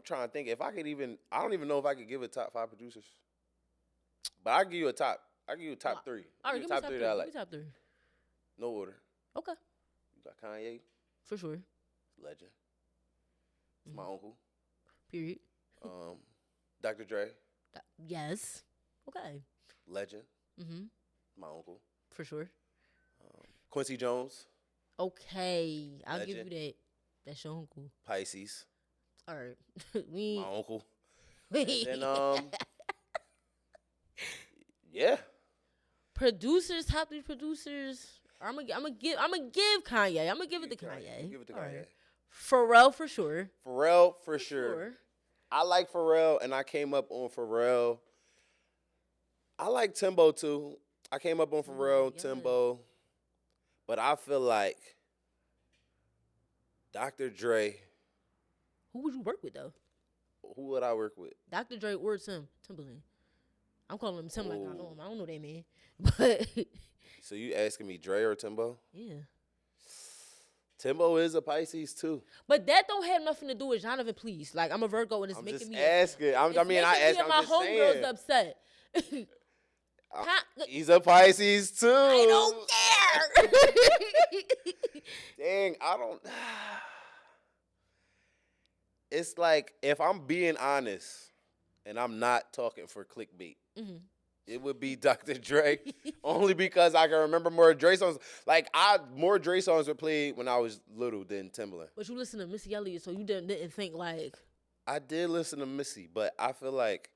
trying to think if I could even. I don't even know if I could give a top 5 producers, but I give you a top. I give you a top 3. All right, give me top 3. That I Give like. me top 3. No order. Okay. You got Kanye, For sure. legend. It's my uncle. Period. Dr. Dre, Yes. Okay. legend. My uncle. For sure. Quincy Jones, Okay. I'll give you Legend. that. That's your uncle. Pisces, All right. we my uncle. And yeah. producers, top 3 producers. I'm gonna give Kanye. I'm gonna give it to Kanye. Give it to All Kanye. right. Pharrell for sure. Pharrell for sure. I like Pharrell, and I came up on Pharrell. I like Timbo too. I came up on Pharrell, yeah. Timbo, but I feel like Dr. Dre. Who would you work with though? Who would I work with? Dr. Dre or Timbaland. I'm calling him Tim like I know him. I don't know that man, but So you asking me Dre or Timbo? yeah. Timbo is a Pisces too. But that don't have nothing to do with Jonavin, please. Like I'm a Virgo and it's I'm making just me asking. I mean, I ask. I'm my just homegirls saying. upset. He's a Pisces too. I don't care. Dang, I don't. It's like if I'm being honest, and I'm not talking for clickbait. It would be Dr. Dre, only because I can remember more Dre songs. Like more Dre songs were played when I was little than Timbaland. But you listen to Missy Elliott, so you didn't think like. I did listen to Missy, but I feel like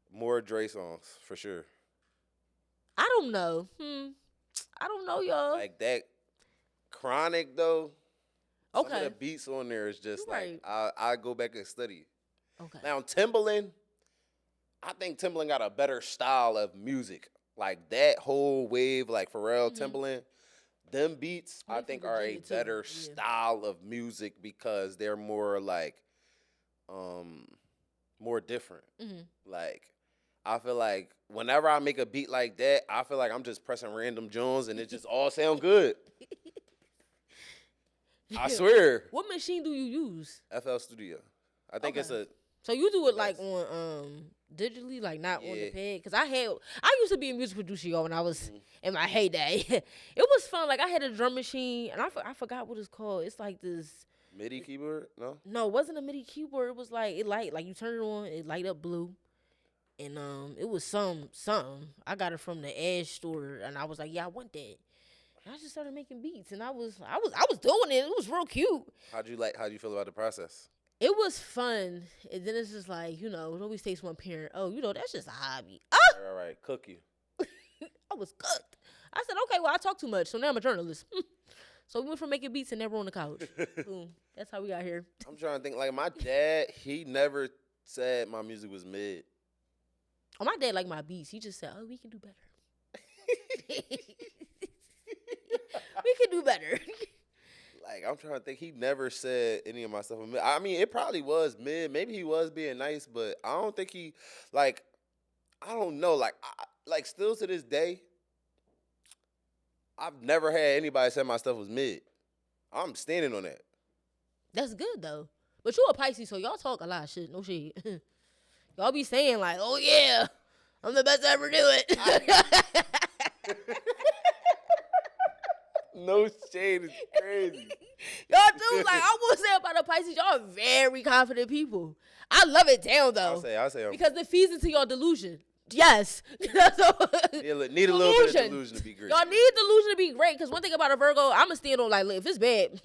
more Dre songs for sure. I don't know. I don't know, y'all. Like that Chronic though. Okay. Some of the beats on there is just You're like right. I go back and study. Okay. Now Timbaland, I think Timbaland got a better style of music. Like that whole wave, like Pharrell, Timbaland, them beats I think are a better style of music because they're more like more different. Like I feel like whenever I make a beat like that, I feel like I'm just pressing random Jones and it just all sound good. I swear. What machine do you use? FL Studio. I think it's a. So you do it like on digitally, like not on the pad? Cause I used to be a music producer, y'all, when I was in my heyday. It was fun. Like I had a drum machine, and I forgot what it's called. It's like this MIDI keyboard. No, it wasn't a MIDI keyboard. It was like like you turn it on, it light up blue, and it was something. I got it from the Ash store, and I was like, yeah, I want that. And I just started making beats, and I was doing it. It was real cute. How do you feel about the process? It was fun, and then it's just like, it always takes one parent. Oh, that's just a hobby. All right, cook you. I was cooked. I said, okay, well, I talk too much, so now I'm a journalist. So we went from making beats and never on the couch. Boom. That's how we got here. I'm trying to think. Like my dad, he never said my music was mid. Oh, my dad liked my beats. He just said, oh, we can do better. We can do better. Like, I'm trying to think. He never said any of my stuff was mid. I mean, it probably was mid. Maybe he was being nice, but I don't think he, like, I don't know. Like still to this day, I've never had anybody say my stuff was mid. I'm standing on that. That's good though. But you a Pisces, so y'all talk a lot of shit. No shit. Y'all be saying like, "Oh yeah, I'm the best to ever do it." No shade is crazy. Y'all do like I will say about the Pisces. Y'all are very confident people. I love it down though. I'll say because it feeds into your delusion. Yes. Need a little bit of delusion to be great. Y'all need delusion to be great. Because one thing about a Virgo, I'ma stand on like, look, if it's bad,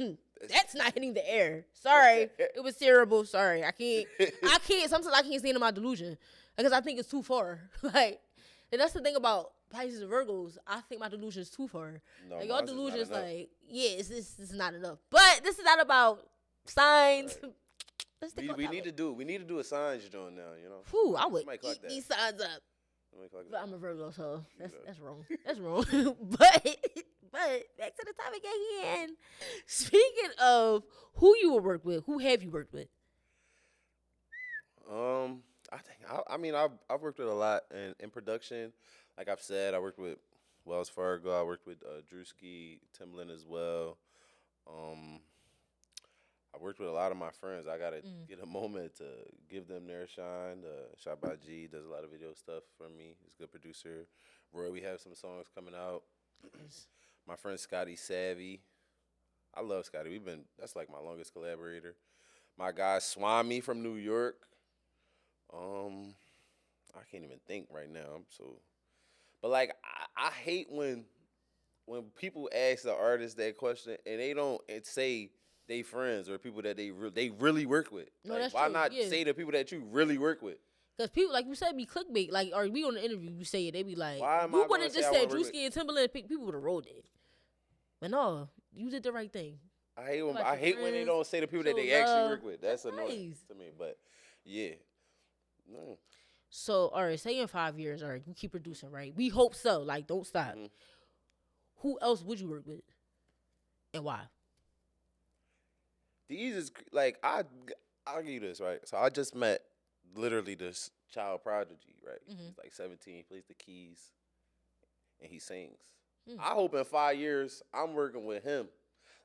that's not hitting the air. Sorry, it was terrible. Sorry, I can't. Sometimes I can't stand in my delusion because I think it's too far. Like, and that's the thing about Pisces and Virgos. I think my delusion is too far. No, like, your delusion is like, yeah, this is not enough. But this is not about signs. Right. We need to do a signs joint now. You know. Whew, I would eat these signs up. But I'm a Virgo, so that's wrong. That's wrong. but back to the topic at hand. Speaking of who you will work with, who have you worked with? I've worked with a lot in production. Like I've said, I worked with Wells Fargo. I worked with Druski, Timbaland as well. I worked with a lot of my friends. I gotta get a moment to give them their shine. Shot by G does a lot of video stuff for me. He's a good producer. Roy, we have some songs coming out. My friend Scotty Savvy. I love Scotty. That's like my longest collaborator. My guy Swami from New York. I can't even think right now. But like I hate when people ask the artist that question and they don't say they friends or people that they really work with. No, like, that's why true. not say the people that you really work with? Because people, like you said, be clickbait. Like, or we on the interview, you say it, they be like, why you would have just said Druski and Timbaland, people would have rolled it. But no, you did the right thing. I hate when they don't say the people that they actually work with. That's annoying to me. But yeah. No. So, all right, say in 5 years, all right, you keep producing, right? We hope so. Like, don't stop. Mm-hmm. Who else would you work with? And why? These is like I'll give you this, right? So I just met literally this child prodigy, right? Mm-hmm. He's like 17, he plays the keys, and he sings. Mm-hmm. I hope in 5 years I'm working with him.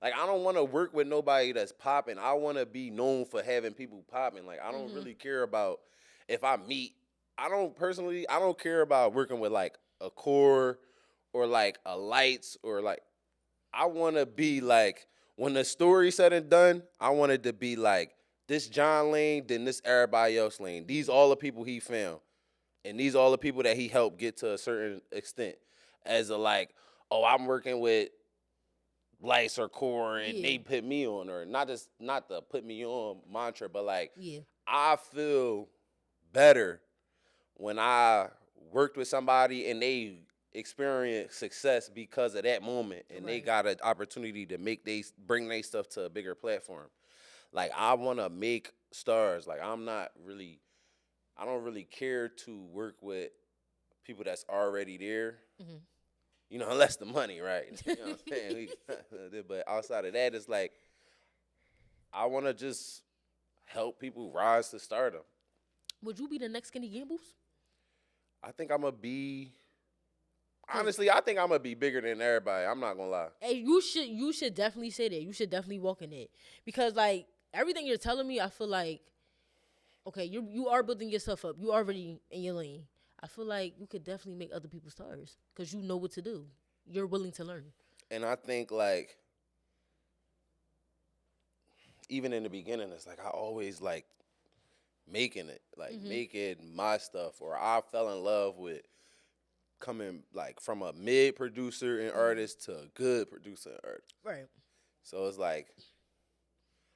Like I don't want to work with nobody that's popping. I want to be known for having people popping. Like I don't really care about if I meet. I don't care about working with like a core or like a lights or like. I want to be like. When the story's said and done, I want it to be like, this John Lane, then this everybody else Lane. These all the people he found. And these all the people that he helped get to a certain extent. As a like, oh, I'm working with Lights or Core and they put me on. Or not the put me on mantra, but like, I feel better when I worked with somebody and they experience success because of that moment and they got an opportunity to bring their stuff to a bigger platform. Like I want to make stars. Like I don't really care to work with people that's already there. Mm-hmm. You know, unless the money, right? You know what I'm saying? But outside of that, it's like I want to just help people rise to stardom. Would you be the next Skinny Gambles? I think I'm gonna be. Honestly, I think I'm gonna be bigger than everybody. I'm not gonna lie. Hey, you should definitely say that. You should definitely walk in it because like everything you're telling me, I feel like okay, you are building yourself up. You already in your lane. I feel like you could definitely make other people stars because you know what to do. You're willing to learn. And I think like even in the beginning, it's like I always like making it, like making my stuff, or I fell in love with. Coming like from a mid producer and artist to a good producer and artist. Right. So it's like,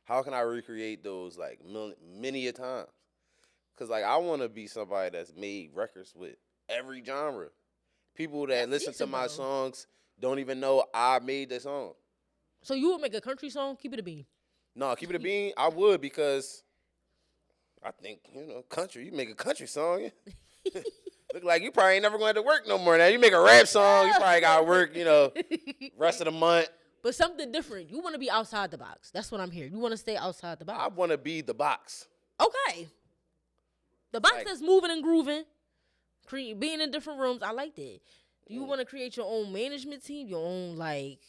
how can I recreate those like many a times? Because like I want to be somebody that's made records with every genre. People that listen to my songs don't even know I made the song. So you would make a country song? Keep it a bean. No, Keep It a Bean, I would because I think, country, you make a country song. Look like you probably ain't never going to work no more now. You make a rap song, you probably got to work, rest of the month. But something different. You want to be outside the box. That's what I'm hearing. You want to stay outside the box. I want to be the box. Okay. The box that's moving and grooving. Being in different rooms, I like that. Do you want to create your own management team, your own like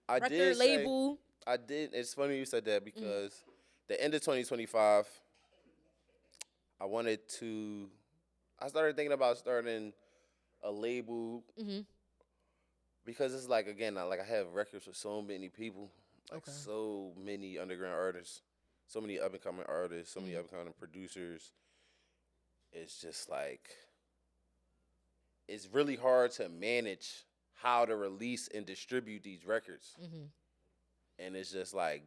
record label? I did. It's funny you said that because the end of 2025, I started thinking about starting a label because it's like, again, I have records with so many people, like so many underground artists, so many up and coming artists, so many up and coming producers. It's just like, it's really hard to manage how to release and distribute these records. And it's just like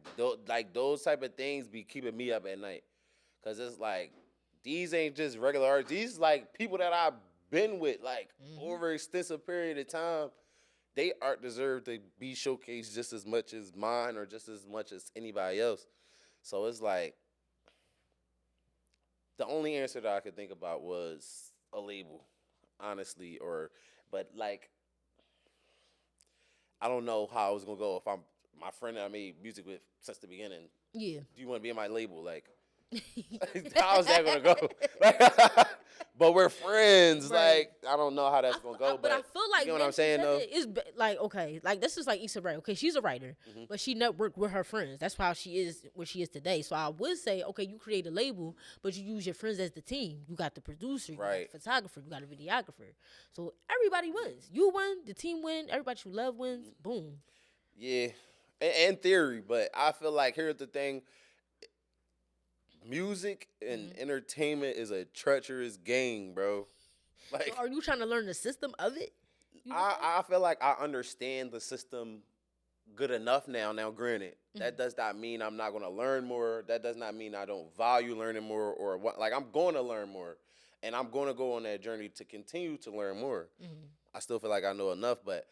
those type of things be keeping me up at night. Cause it's like, these ain't just regular artists. These like people that I've been with like over an extensive period of time. They art deserve to be showcased just as much as mine or just as much as anybody else. So it's like, the only answer that I could think about was a label, honestly. But like, I don't know how it was gonna go if I'm my friend that I made music with since the beginning. Yeah. Do you want to be in my label? Like, how's that gonna go? But we're friends. Right. Like, I don't know how that's gonna go. But I feel like, you know what I'm saying, though? It's like, okay, like this is like Issa Rae. Okay, she's a writer, but she networked with her friends. That's how she is where she is today. So I would say, okay, you create a label, but you use your friends as the team. You got the producer, you got the photographer, you got a videographer. So everybody wins. You win, the team win, everybody you love wins. Boom. Yeah, in theory, but I feel like, here's the thing. Music and entertainment is a treacherous game, bro. Like, so are you trying to learn the system of it? I feel like I understand the system good enough now. Now, granted, that does not mean I'm not going to learn more. That does not mean I don't value learning more or what. Like, I'm going to learn more, and I'm going to go on that journey to continue to learn more. I still feel like I know enough, but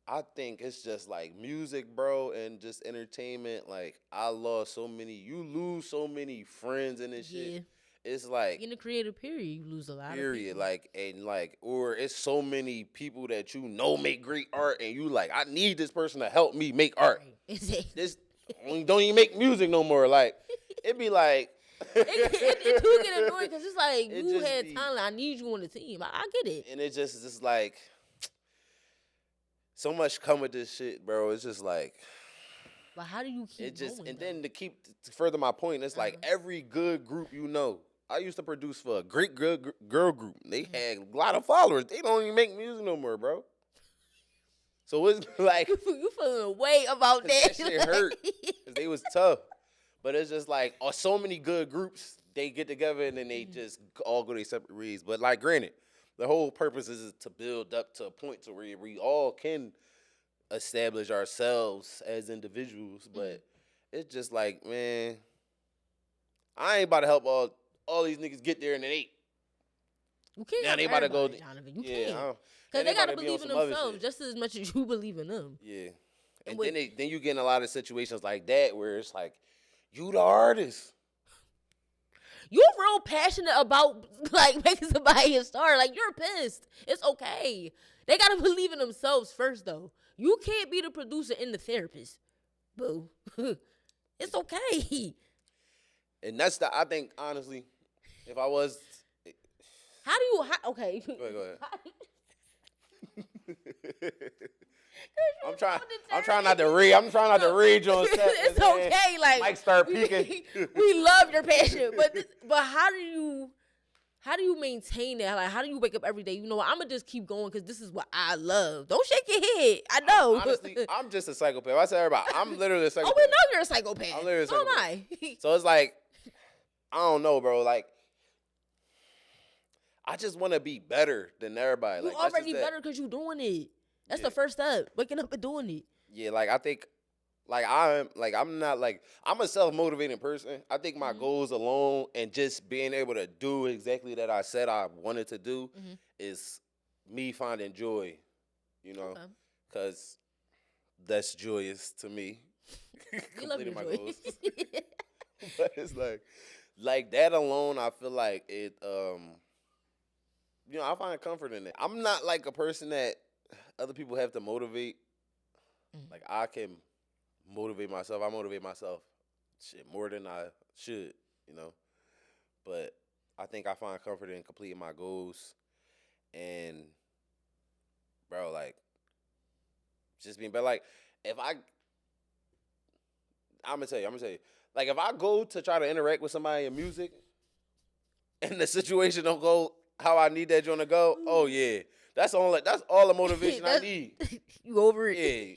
I think it's just like music, bro, and just entertainment. Like, you lose so many friends in this shit. It's like, in the creative period, you lose a lot of people. Or it's so many people that make great art, and you like, I need this person to help me make art. Right. This don't even make music no more. Like, it'd be like, it do get annoying because it's like, you had talent, I need you on the team. I get it. And it's just like, so much come with this shit, bro. It's just like, but how do you keep going? And then to further my point, it's like every good group I used to produce for a great good girl group. They had a lot of followers. They don't even make music no more, bro. So it's like, you feeling way about that. That shit hurt because they was tough. But it's just like, so many good groups, they get together and then they just all go their separate ways. But like, granted, the whole purpose is to build up to a point to where we all can establish ourselves as individuals. But it's just like, man, I ain't about to help all these niggas get there in an 8. You can't. Now they about to go. You can't. Because they got to believe in themselves just as much as you believe in them. Yeah. And then you get in a lot of situations like that where it's like, you the artist. You're real passionate about like making somebody a star. Like, you're pissed. It's okay. They gotta believe in themselves first, though. You can't be the producer and the therapist. Boo. It's okay. And that's I think, honestly, if I was. Okay. Go ahead. I'm trying not to read. I'm trying not to read you on set. It's okay. Like, Mike start peeking. We love your passion, but how do you maintain that? Like, how do you wake up every day? You know what? I'm gonna just keep going because this is what I love. Don't shake your head. I know. Honestly, I'm just a psychopath. I tell everybody, I'm literally a psychopath. Oh, we know you're a psychopath. I'm literally a psychopath. So am I. So it's like, I don't know, bro. Like, I just want to be better than everybody. You like, already better because you're doing it. That's the first step. Waking up and doing it. Yeah, like, I think, I'm a self-motivating person. I think my goals alone and just being able to do exactly that I said I wanted to do is me finding joy, you know, because that's joyous to me. Completing my goals. But it's like that alone, I feel like it, I find comfort in it. I'm not like a person that other people have to motivate. Like, I can motivate myself. I motivate myself more than I should, But I think I find comfort in completing my goals. and bro, like, just being, but like, if I'm gonna tell you, like, if I go to try to interact with somebody in music, and the situation don't go how I need that joint to go, oh yeah, that's all the motivation I need. You over it? Yeah,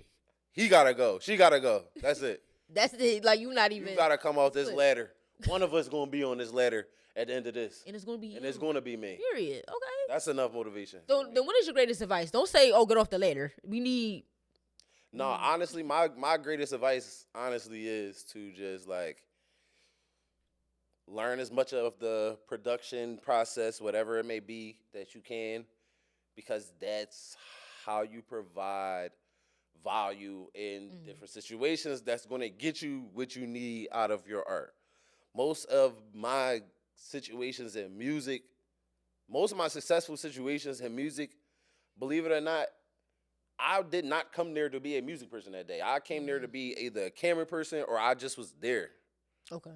he gotta go, she gotta go. That's it. That's it. Like, you not even. You gotta come off this ladder. One of us gonna be on this ladder at the end of this, and it's gonna be. And it's gonna be me. Period. Okay. That's enough motivation. Then what is your greatest advice? Don't say, "Oh, get off the ladder." We need. No, honestly, my greatest advice, honestly, is to just like learn as much of the production process, whatever it may be, that you can, because that's how you provide value in different situations. That's going to get you what you need out of your art. Most of my situations in music, most of my successful situations in music, believe it or not, I did not come there to be a music person that day. I came there to be either a camera person or I just was there. Okay.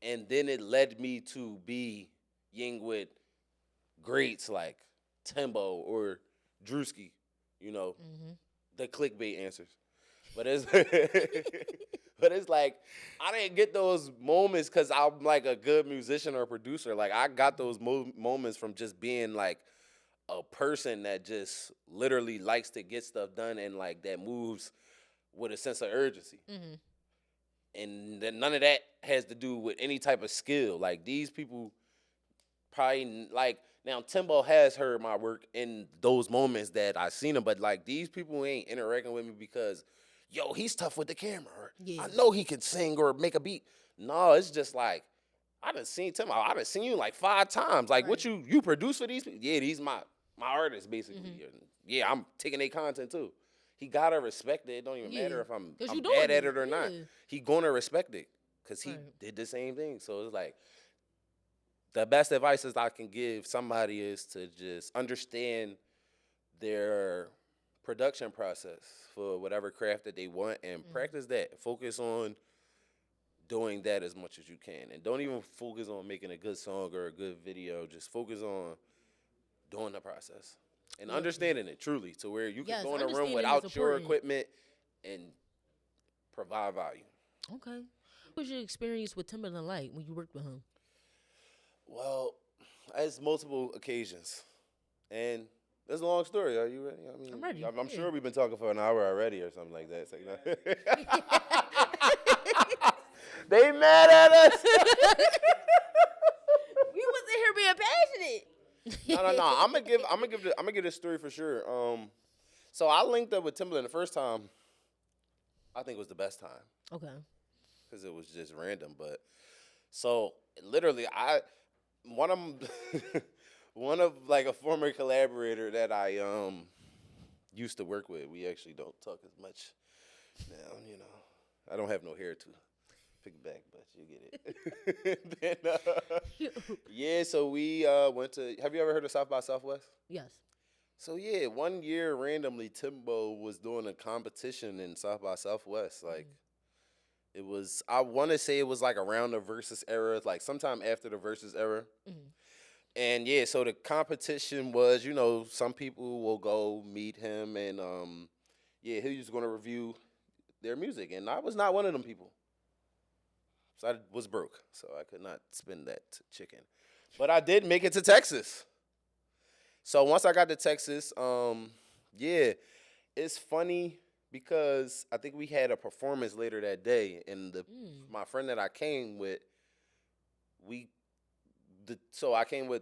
And then it led me to be ying with greats like Timbo or Druski, you know, the clickbait answers. But it's but it's like I didn't get those moments because I'm like a good musician or producer. Like I got those moments from just being like a person that just literally likes to get stuff done and like that moves with a sense of urgency. And then none of that has to do with any type of skill. Like these people probably like now Timbo has heard my work in those moments that I seen him, but like these people ain't interacting with me because yo, he's tough with the camera. Or, I know he can sing or make a beat. No, it's just like I done seen Timbo. I done seen you like 5 times. Like what you produce for these people? Yeah, these my artists basically. Yeah, I'm taking their content too. He gotta respect it. It don't even matter if I'm bad at it or not. He gonna respect it because he did the same thing. So it's like the best advice I can give somebody is to just understand their production process for whatever craft that they want and practice that. Focus on doing that as much as you can, and don't even focus on making a good song or a good video. Just focus on doing the process. And understanding it truly to where you can go in a room without your equipment and provide value. Okay. What was your experience with Timbaland like when you worked with him? Well, it's multiple occasions. And that's a long story. Are you ready? I mean, I'm ready. I'm sure we've been talking for an hour already or something like that. So, you know. They mad at us. We wasn't here being passionate. No. I'm gonna give this story for sure. So I linked up with Timbaland the first time. I think it was the best time. Okay. Because it was just random, but so literally, one of like a former collaborator that I used to work with. We actually don't talk as much now. You know, I don't have no hair to pick it back, but you get it. Then, yeah, so we went to. Have you ever heard of South by Southwest? Yes. So yeah, one year randomly Timbo was doing a competition in South by Southwest. Like it was, I want to say it was like around the Versus era, like sometime after the Versus era. And yeah, so the competition was, you know, some people will go meet him and yeah, he was going to review their music, and I was not one of them people. So I was broke, so I could not spend that chicken. But I did make it to Texas. So once I got to Texas, yeah, it's funny because I think we had a performance later that day, and my friend that I came with, so I came with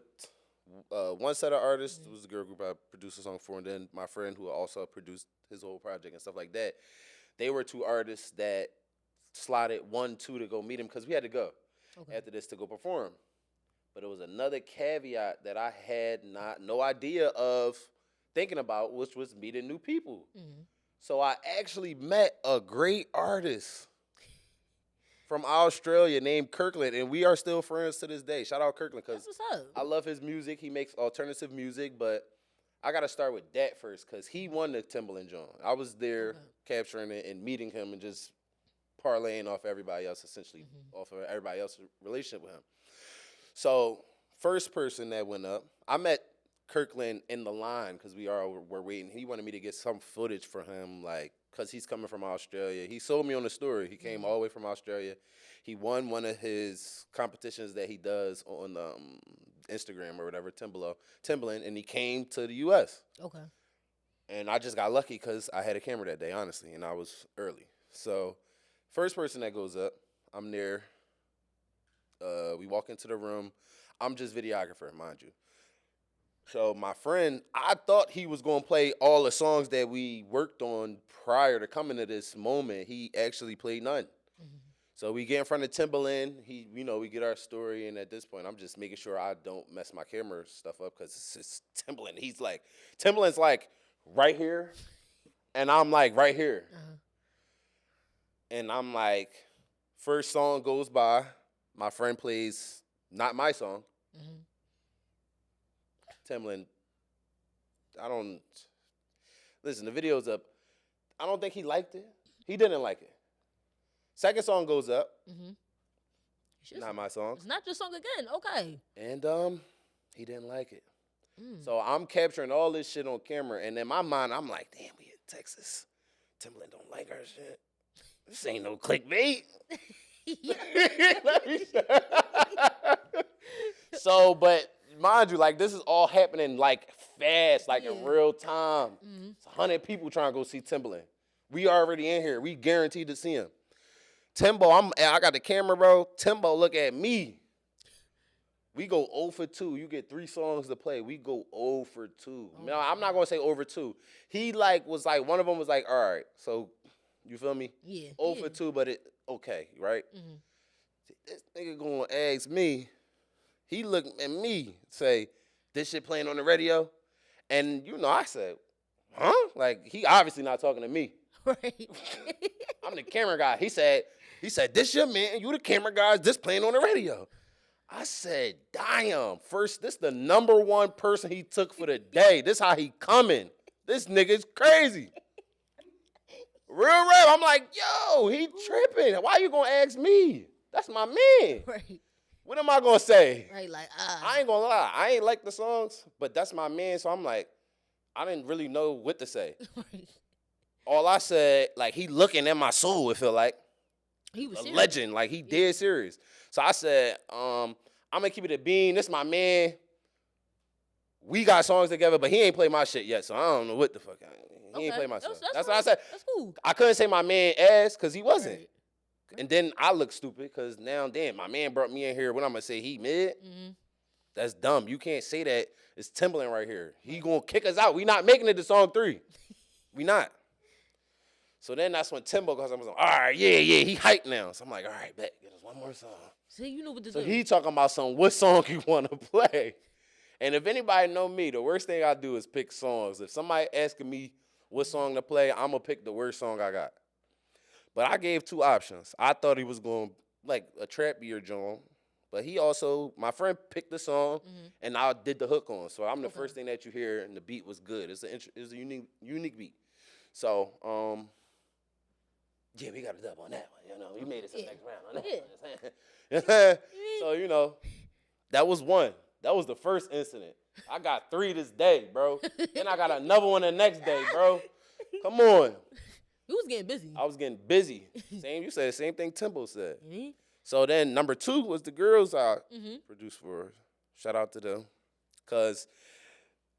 one set of artists. It was the girl group I produced a song for, and then my friend who also produced his whole project and stuff like that. They were 2 artists that slotted 1, 2 to go meet him because we had to go after this to go perform. But it was another caveat that I had no idea of thinking about, which was meeting new people. So I actually met a great artist from Australia named Kirkland, and we are still friends to this day. Shout out Kirkland because I love his music. He makes alternative music, but I got to start with that first because he won the Timbaland joint. I was there capturing it and meeting him and just parlaying off everybody else, essentially, off of everybody else's relationship with him. So first person that went up, I met Kirkland in the line because we're waiting. He wanted me to get some footage for him, like, because he's coming from Australia. He sold me on the story. He came all the way from Australia. He won one of his competitions that he does on Instagram or whatever, Timbaland, and he came to the U.S. Okay. And I just got lucky because I had a camera that day, honestly, and I was early. So first person that goes up, I'm there. We walk into the room. I'm just videographer, mind you. So my friend, I thought he was going to play all the songs that we worked on prior to coming to this moment. He actually played none. Mm-hmm. So we get in front of Timbaland. We get our story, and at this point, I'm just making sure I don't mess my camera stuff up because it's Timbaland. Timbaland's like right here, and I'm like right here. Uh-huh. And I'm like, first song goes by, my friend plays not my song. Mm-hmm. Timbaland, listen, the video's up. I don't think he liked it. He didn't like it. Second song goes up. Mm-hmm. Not my song. It's not your song again. Okay. And he didn't like it. So I'm capturing all this shit on camera, and in my mind, I'm like, damn, we in Texas. Timbaland don't like our shit. This ain't no clickbait. So, but mind you, like, this is all happening, like, fast, like, in real time. Mm-hmm. It's 100 people trying to go see Timbaland. We already in here. We guaranteed to see him. Timbo, I got the camera, bro. Timbo, look at me. We go 0 for 2. You get 3 songs to play. We go 0 for 2. Oh, no, I'm not going to say over 2. He, was like, one of them was like, all right, so, you feel me? Yeah. 0 for 2, but okay, right? Mm-hmm. This nigga going to ask me. He looked at me, say, this shit playing on the radio? And, I said, huh? Like, he obviously not talking to me. Right. I'm the camera guy. He said, this your man, you the camera guy, this playing on the radio. I said, damn, first, this the number one person he took for the day. This how he coming. This nigga's crazy. Real rap. I'm like, yo, he tripping. Why you gonna ask me? That's my man. Right. What am I gonna say? Right, like, I ain't gonna lie. I ain't like the songs, but that's my man, so I'm like, I didn't really know what to say. Right. All I said, like, he looking at my soul, it felt like. He was a serious. Legend, like, he dead serious. So I said, I'm gonna keep it a bean. This my man. We got songs together, but he ain't played my shit yet, so I don't know what the fuck. He ain't played my stuff. That's what I said. That's cool. I couldn't say my man ass, because he wasn't. Right. And then I look stupid, because now, damn, my man brought me in here. What I'm gonna say, he mid? Mm-hmm. That's dumb. You can't say that. It's Timbaland right here. He gonna kick us out. We not making it to song 3. We not. So then that's when Timbo comes up and says, all right, yeah, he hyped now. So I'm like, all right, bet, get us one more song. See, you know what to do. So he talking about what song you want to play. And if anybody know me, the worst thing I do is pick songs. If somebody asking me what song to play, I'm going to pick the worst song I got. But I gave 2 options. I thought he was going, like, a trap beer joint. But he also, my friend picked the song, and I did the hook on. So I'm the first thing that you hear, and the beat was good. It's a unique beat. So, yeah, we got a dub on that one. We made it to the next round on that. Yeah. So, that was one. That was the first incident. I got 3 this day, bro. Then I got another one the next day, bro. Come on. You was getting busy. I was getting busy. You said the same thing Timbo said. Mm-hmm. So then number 2 was the girls I produced for. Shout out to them. Because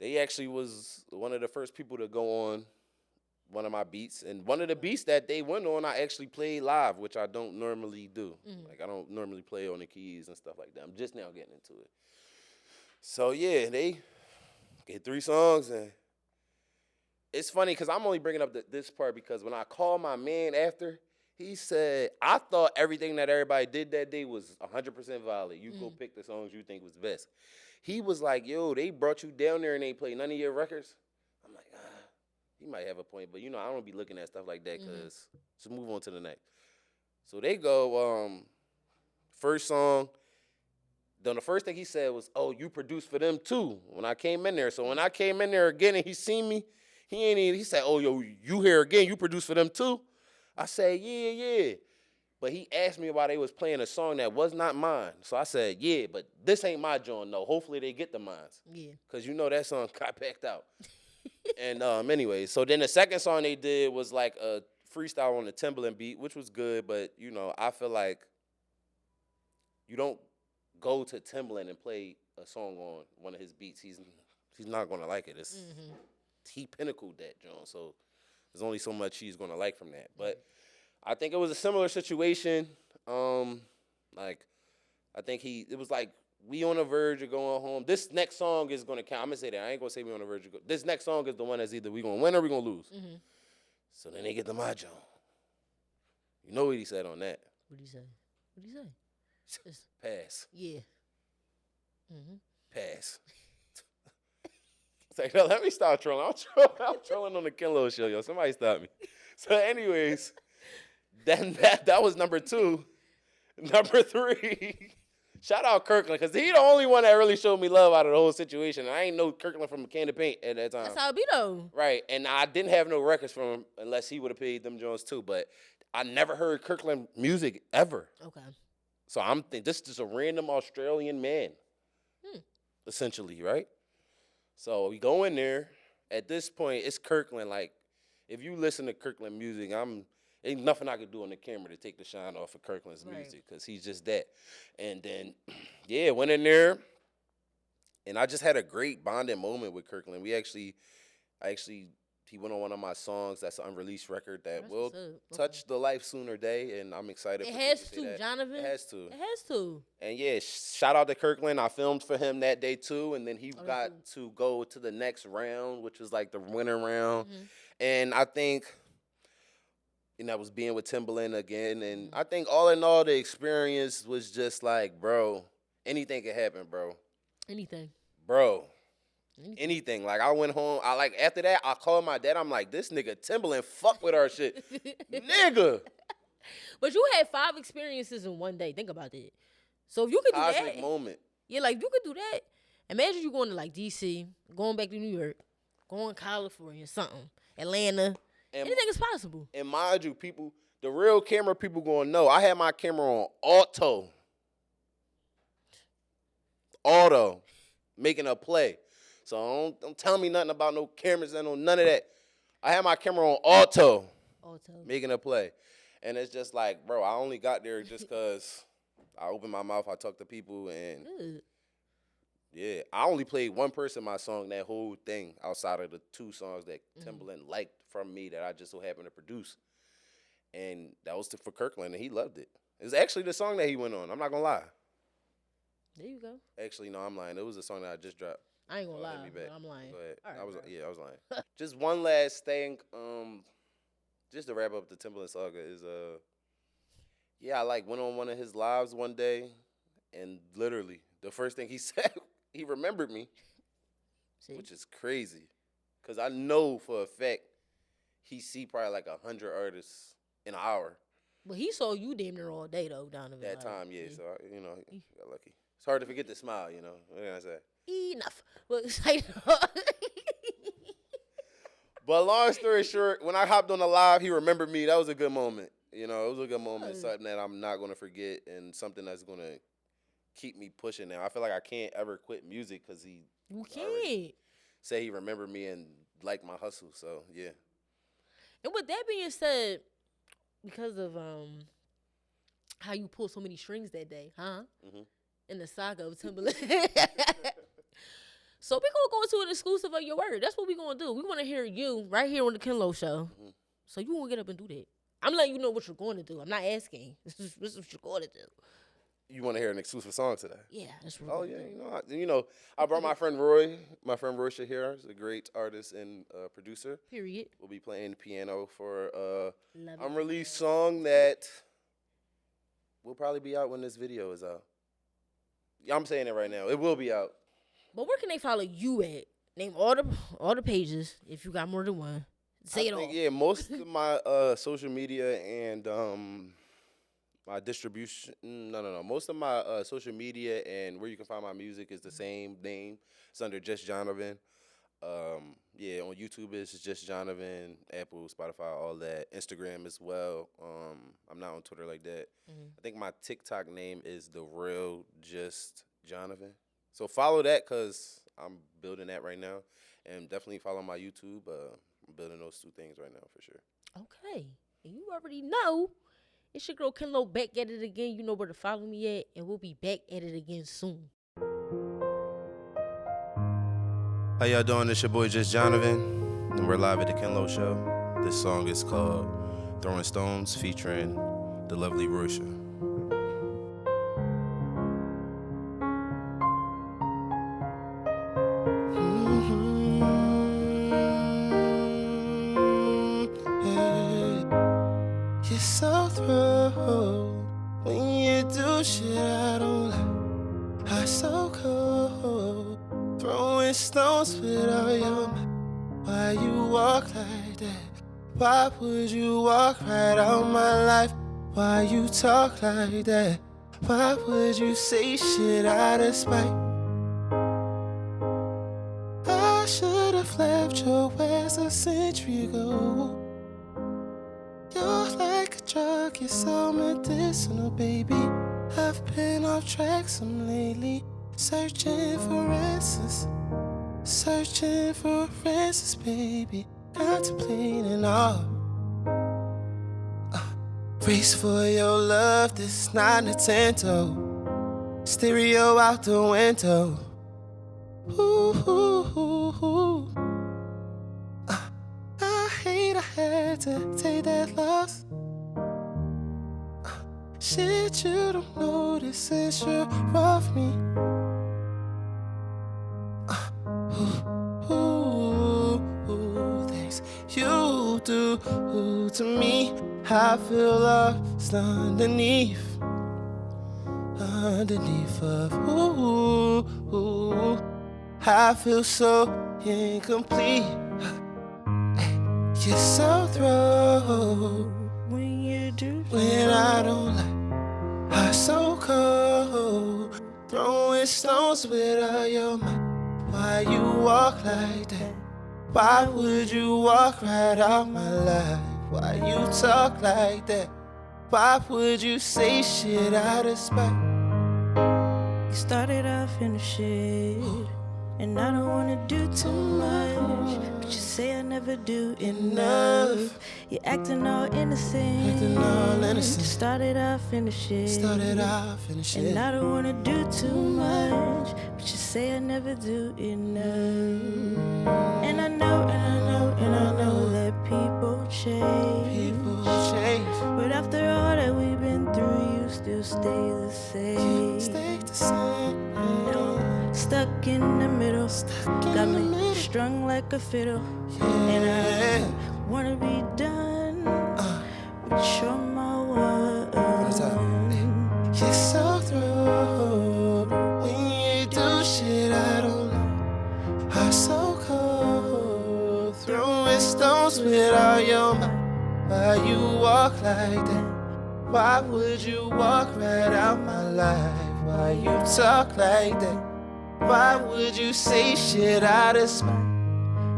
they actually was one of the first people to go on one of my beats. And one of the beats that they went on, I actually played live, which I don't normally do. Mm-hmm. Like, I don't normally play on the keys and stuff like that. I'm just now getting into it. So, yeah, they get 3 songs. And it's funny because I'm only bringing up this part because when I called my man after, he said, I thought everything that everybody did that day was 100% valid. You go pick the songs you think was best. He was like, yo, they brought you down there and they played none of your records? I'm like, he might have a point, but, I don't be looking at stuff like that because let's move on to the next. So they go, first song. Then the first thing he said was, oh, you produced for them too when I came in there. So when I came in there again and he seen me, he said, oh, yo, you here again, you produced for them too? I said, yeah. But he asked me why they was playing a song that was not mine. So I said, yeah, but this ain't my joint, no. Hopefully they get the mines. Yeah. Because that song got backed out. And anyway, so then the second song they did was like a freestyle on the Timbaland beat, which was good. But, I feel like you don't go to Timbaland and play a song on one of his beats. He's not going to like it. He pinnacled that joint. So there's only so much he's going to like from that. But I think it was a similar situation. I think it was like we on the verge of going home. This next song is gonna count. I'm gonna say that. I ain't gonna say we on the verge of go. This next song is the one that's either we gonna win or we gonna lose. Mm-hmm. So then they get the my joint. You know what he said on that? What did he say? Pass. Yeah. Mm-hmm. Pass. It's like, no, let me stop trolling. I'm trolling on the Kenlo show, yo. Somebody stop me. So, anyways, then that was number 2. Number 3, shout out Kirkland, because he the only one that really showed me love out of the whole situation. I ain't know Kirkland from a can of paint at that time. That's how it be, though. Right, and I didn't have no records from him unless he would have paid them Jones too, but I never heard Kirkland music ever. Okay. So I'm thinking this is a random Australian man, essentially, right? So we go in there. At this point, it's Kirkland. Like, if you listen to Kirkland music, ain't nothing I could do on the camera to take the shine off of Kirkland's music, because he's just that. And then, went in there, and I just had a great bonding moment with Kirkland. He went on one of my songs. That's an unreleased record that will touch the life sooner day, and I'm excited. It has to, Jonavin. It has to. It has to. And shout out to Kirkland. I filmed for him that day too, and then he got to go to the next round, which was like the winter round. Mm-hmm. And I think, I was being with Timbaland again, and I think all in all, the experience was just like, bro, anything can happen, bro. Anything. Bro. Anything. Like, I went home. After that, I called my dad. I'm like, this nigga Timbaland fuck with our shit. Nigga. But you had 5 experiences in one day. Think about that. So if you could do that. Cosmic moment. Yeah, like, you could do that. Imagine you going to, like, D.C., going back to New York, going to California, something, Atlanta. Anything is possible. And mind you, the real camera people gonna know, I had my camera on auto, making a play. So don't tell me nothing about no cameras and none of that. I had my camera on auto, making a play. And it's just like, bro, I only got there just because I opened my mouth, I talked to people, and I only played one person my song that whole thing outside of the 2 songs that Timbaland liked from me that I just so happened to produce. And that was for Kirkland, and he loved it. It was actually the song that he went on. I'm not going to lie. There you go. Actually, no, I'm lying. It was a song that I just dropped. I ain't going to lie, but I'm lying. Go ahead. Right, I was lying. Just one last thing, just to wrap up the Timbaland saga is, I went on one of his lives one day, and literally the first thing he said, he remembered me, which is crazy, because I know for a fact he see probably like 100 artists in an hour. But he saw you damn near all day, though, Donovan. That time, So, got lucky. It's hard to forget to smile, What can I say? Enough. But it's like, but long story short, when I hopped on the live, he remembered me. That was a good moment. It was a good moment, something that I'm not going to forget, and something that's going to keep me pushing now. I feel like I can't ever quit music because you can't say he remembered me and liked my hustle. So, yeah. And with that being said, because of how you pulled so many strings that day, in the saga of Timbaland. So we're going to go into an exclusive of your word. That's what we're going to do. We want to hear you right here on the Kenlo show. Mm-hmm. So you want to get up and do that. I'm letting you know what you're going to do. I'm not asking. This is what you're going to do. You want to hear an exclusive song today? Yeah, that's right. Oh, yeah. I brought my friend Roysha here. He's a great artist and producer. Period. We'll be playing the piano for an unreleased song that will probably be out when this video is out. I'm saying it right now. It will be out. But where can they follow you at? Name all the pages if you got more than one. Say it all. Yeah, most of my social media and my distribution. No. Most of my social media and where you can find my music is the same name. It's under JustJonavin. Yeah, on YouTube it's just Jonavin, Apple, Spotify, all that. Instagram as well. I'm not on Twitter like that. I think my TikTok name is the real Just Jonavin. So follow that because I'm building that right now, and definitely follow my YouTube. I'm building those two things right now for sure. Okay. And you already know. It's your girl Kenlo back at it again. You know where to follow me at, and we'll be back at it again soon. How y'all doing? It's your boy Just Jonavin, and we're live at the Kenlo show. This song is called Throwing Stones featuring the lovely Roysha. You're so through when you do shit I don't like. I'm so cold, throwing stones without your mind. Why you walk like that? Why would you walk right out my life? Why you talk like that? Why would you say shit out of spite? I should've left your ass a century ago. You're like a drug, you're so medicinal, baby. I've been off track some lately, searching for answers, baby. Contemplating all. Race for your love, this not Nintendo. Stereo out the window. Ooh, ooh, ooh, ooh. I hate I had to take that loss. Shit you don't notice is you're off me. Things you do to me, I feel lost underneath of I feel so incomplete. You're so through when you do when I don't like. I'm so cold, throwing stones without your mind. Why you walk like that? Why would you walk right out my life? Why you talk like that? Why would you say shit out of spite? You started off in the shit, and I don't wanna do too much, but you say I never do enough. You're acting all innocent. You started off in the shit, and I don't wanna do too much, but you say I never do enough. And I know that people change. But after all that we've been through, you still stay the same. Stuck in the middle, got me strung like a fiddle. And I wanna be done, but you're my one. You're so through when you do shit I don't like. I'm so cold, throwing stones without your mind. Why you walk like that? Why would you walk right out my life? Why you talk like that? Why would you say shit out of spite?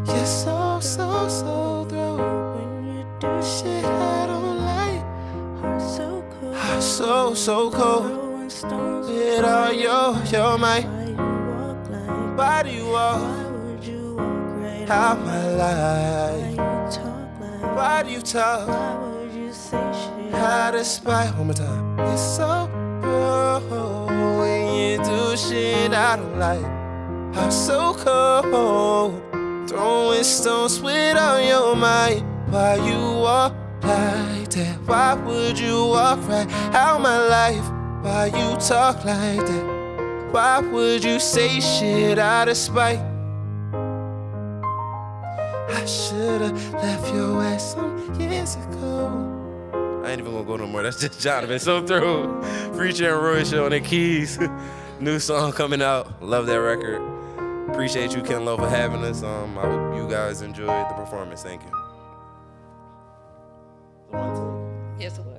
You're so through when you do shit I don't like. Heart so cold, without your might. Why do you walk out my life? Why do you talk out of spite? One more time. You're so through when you do shit I don't like. I'm so cold, throwing stones without your might. Why you walk like that? Why would you walk right out my life? Why you talk like that? Why would you say shit out of spite? I should've left your ass some years ago. I ain't even gonna go no more. That's just Jonavin. So through. Preacher and Roysha on the keys. New song coming out. Love that record. Appreciate you, Kenlo, for having us. I hope you guys enjoyed the performance. Thank you. Yes, it was.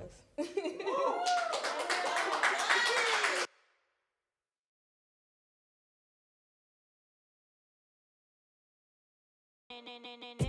in.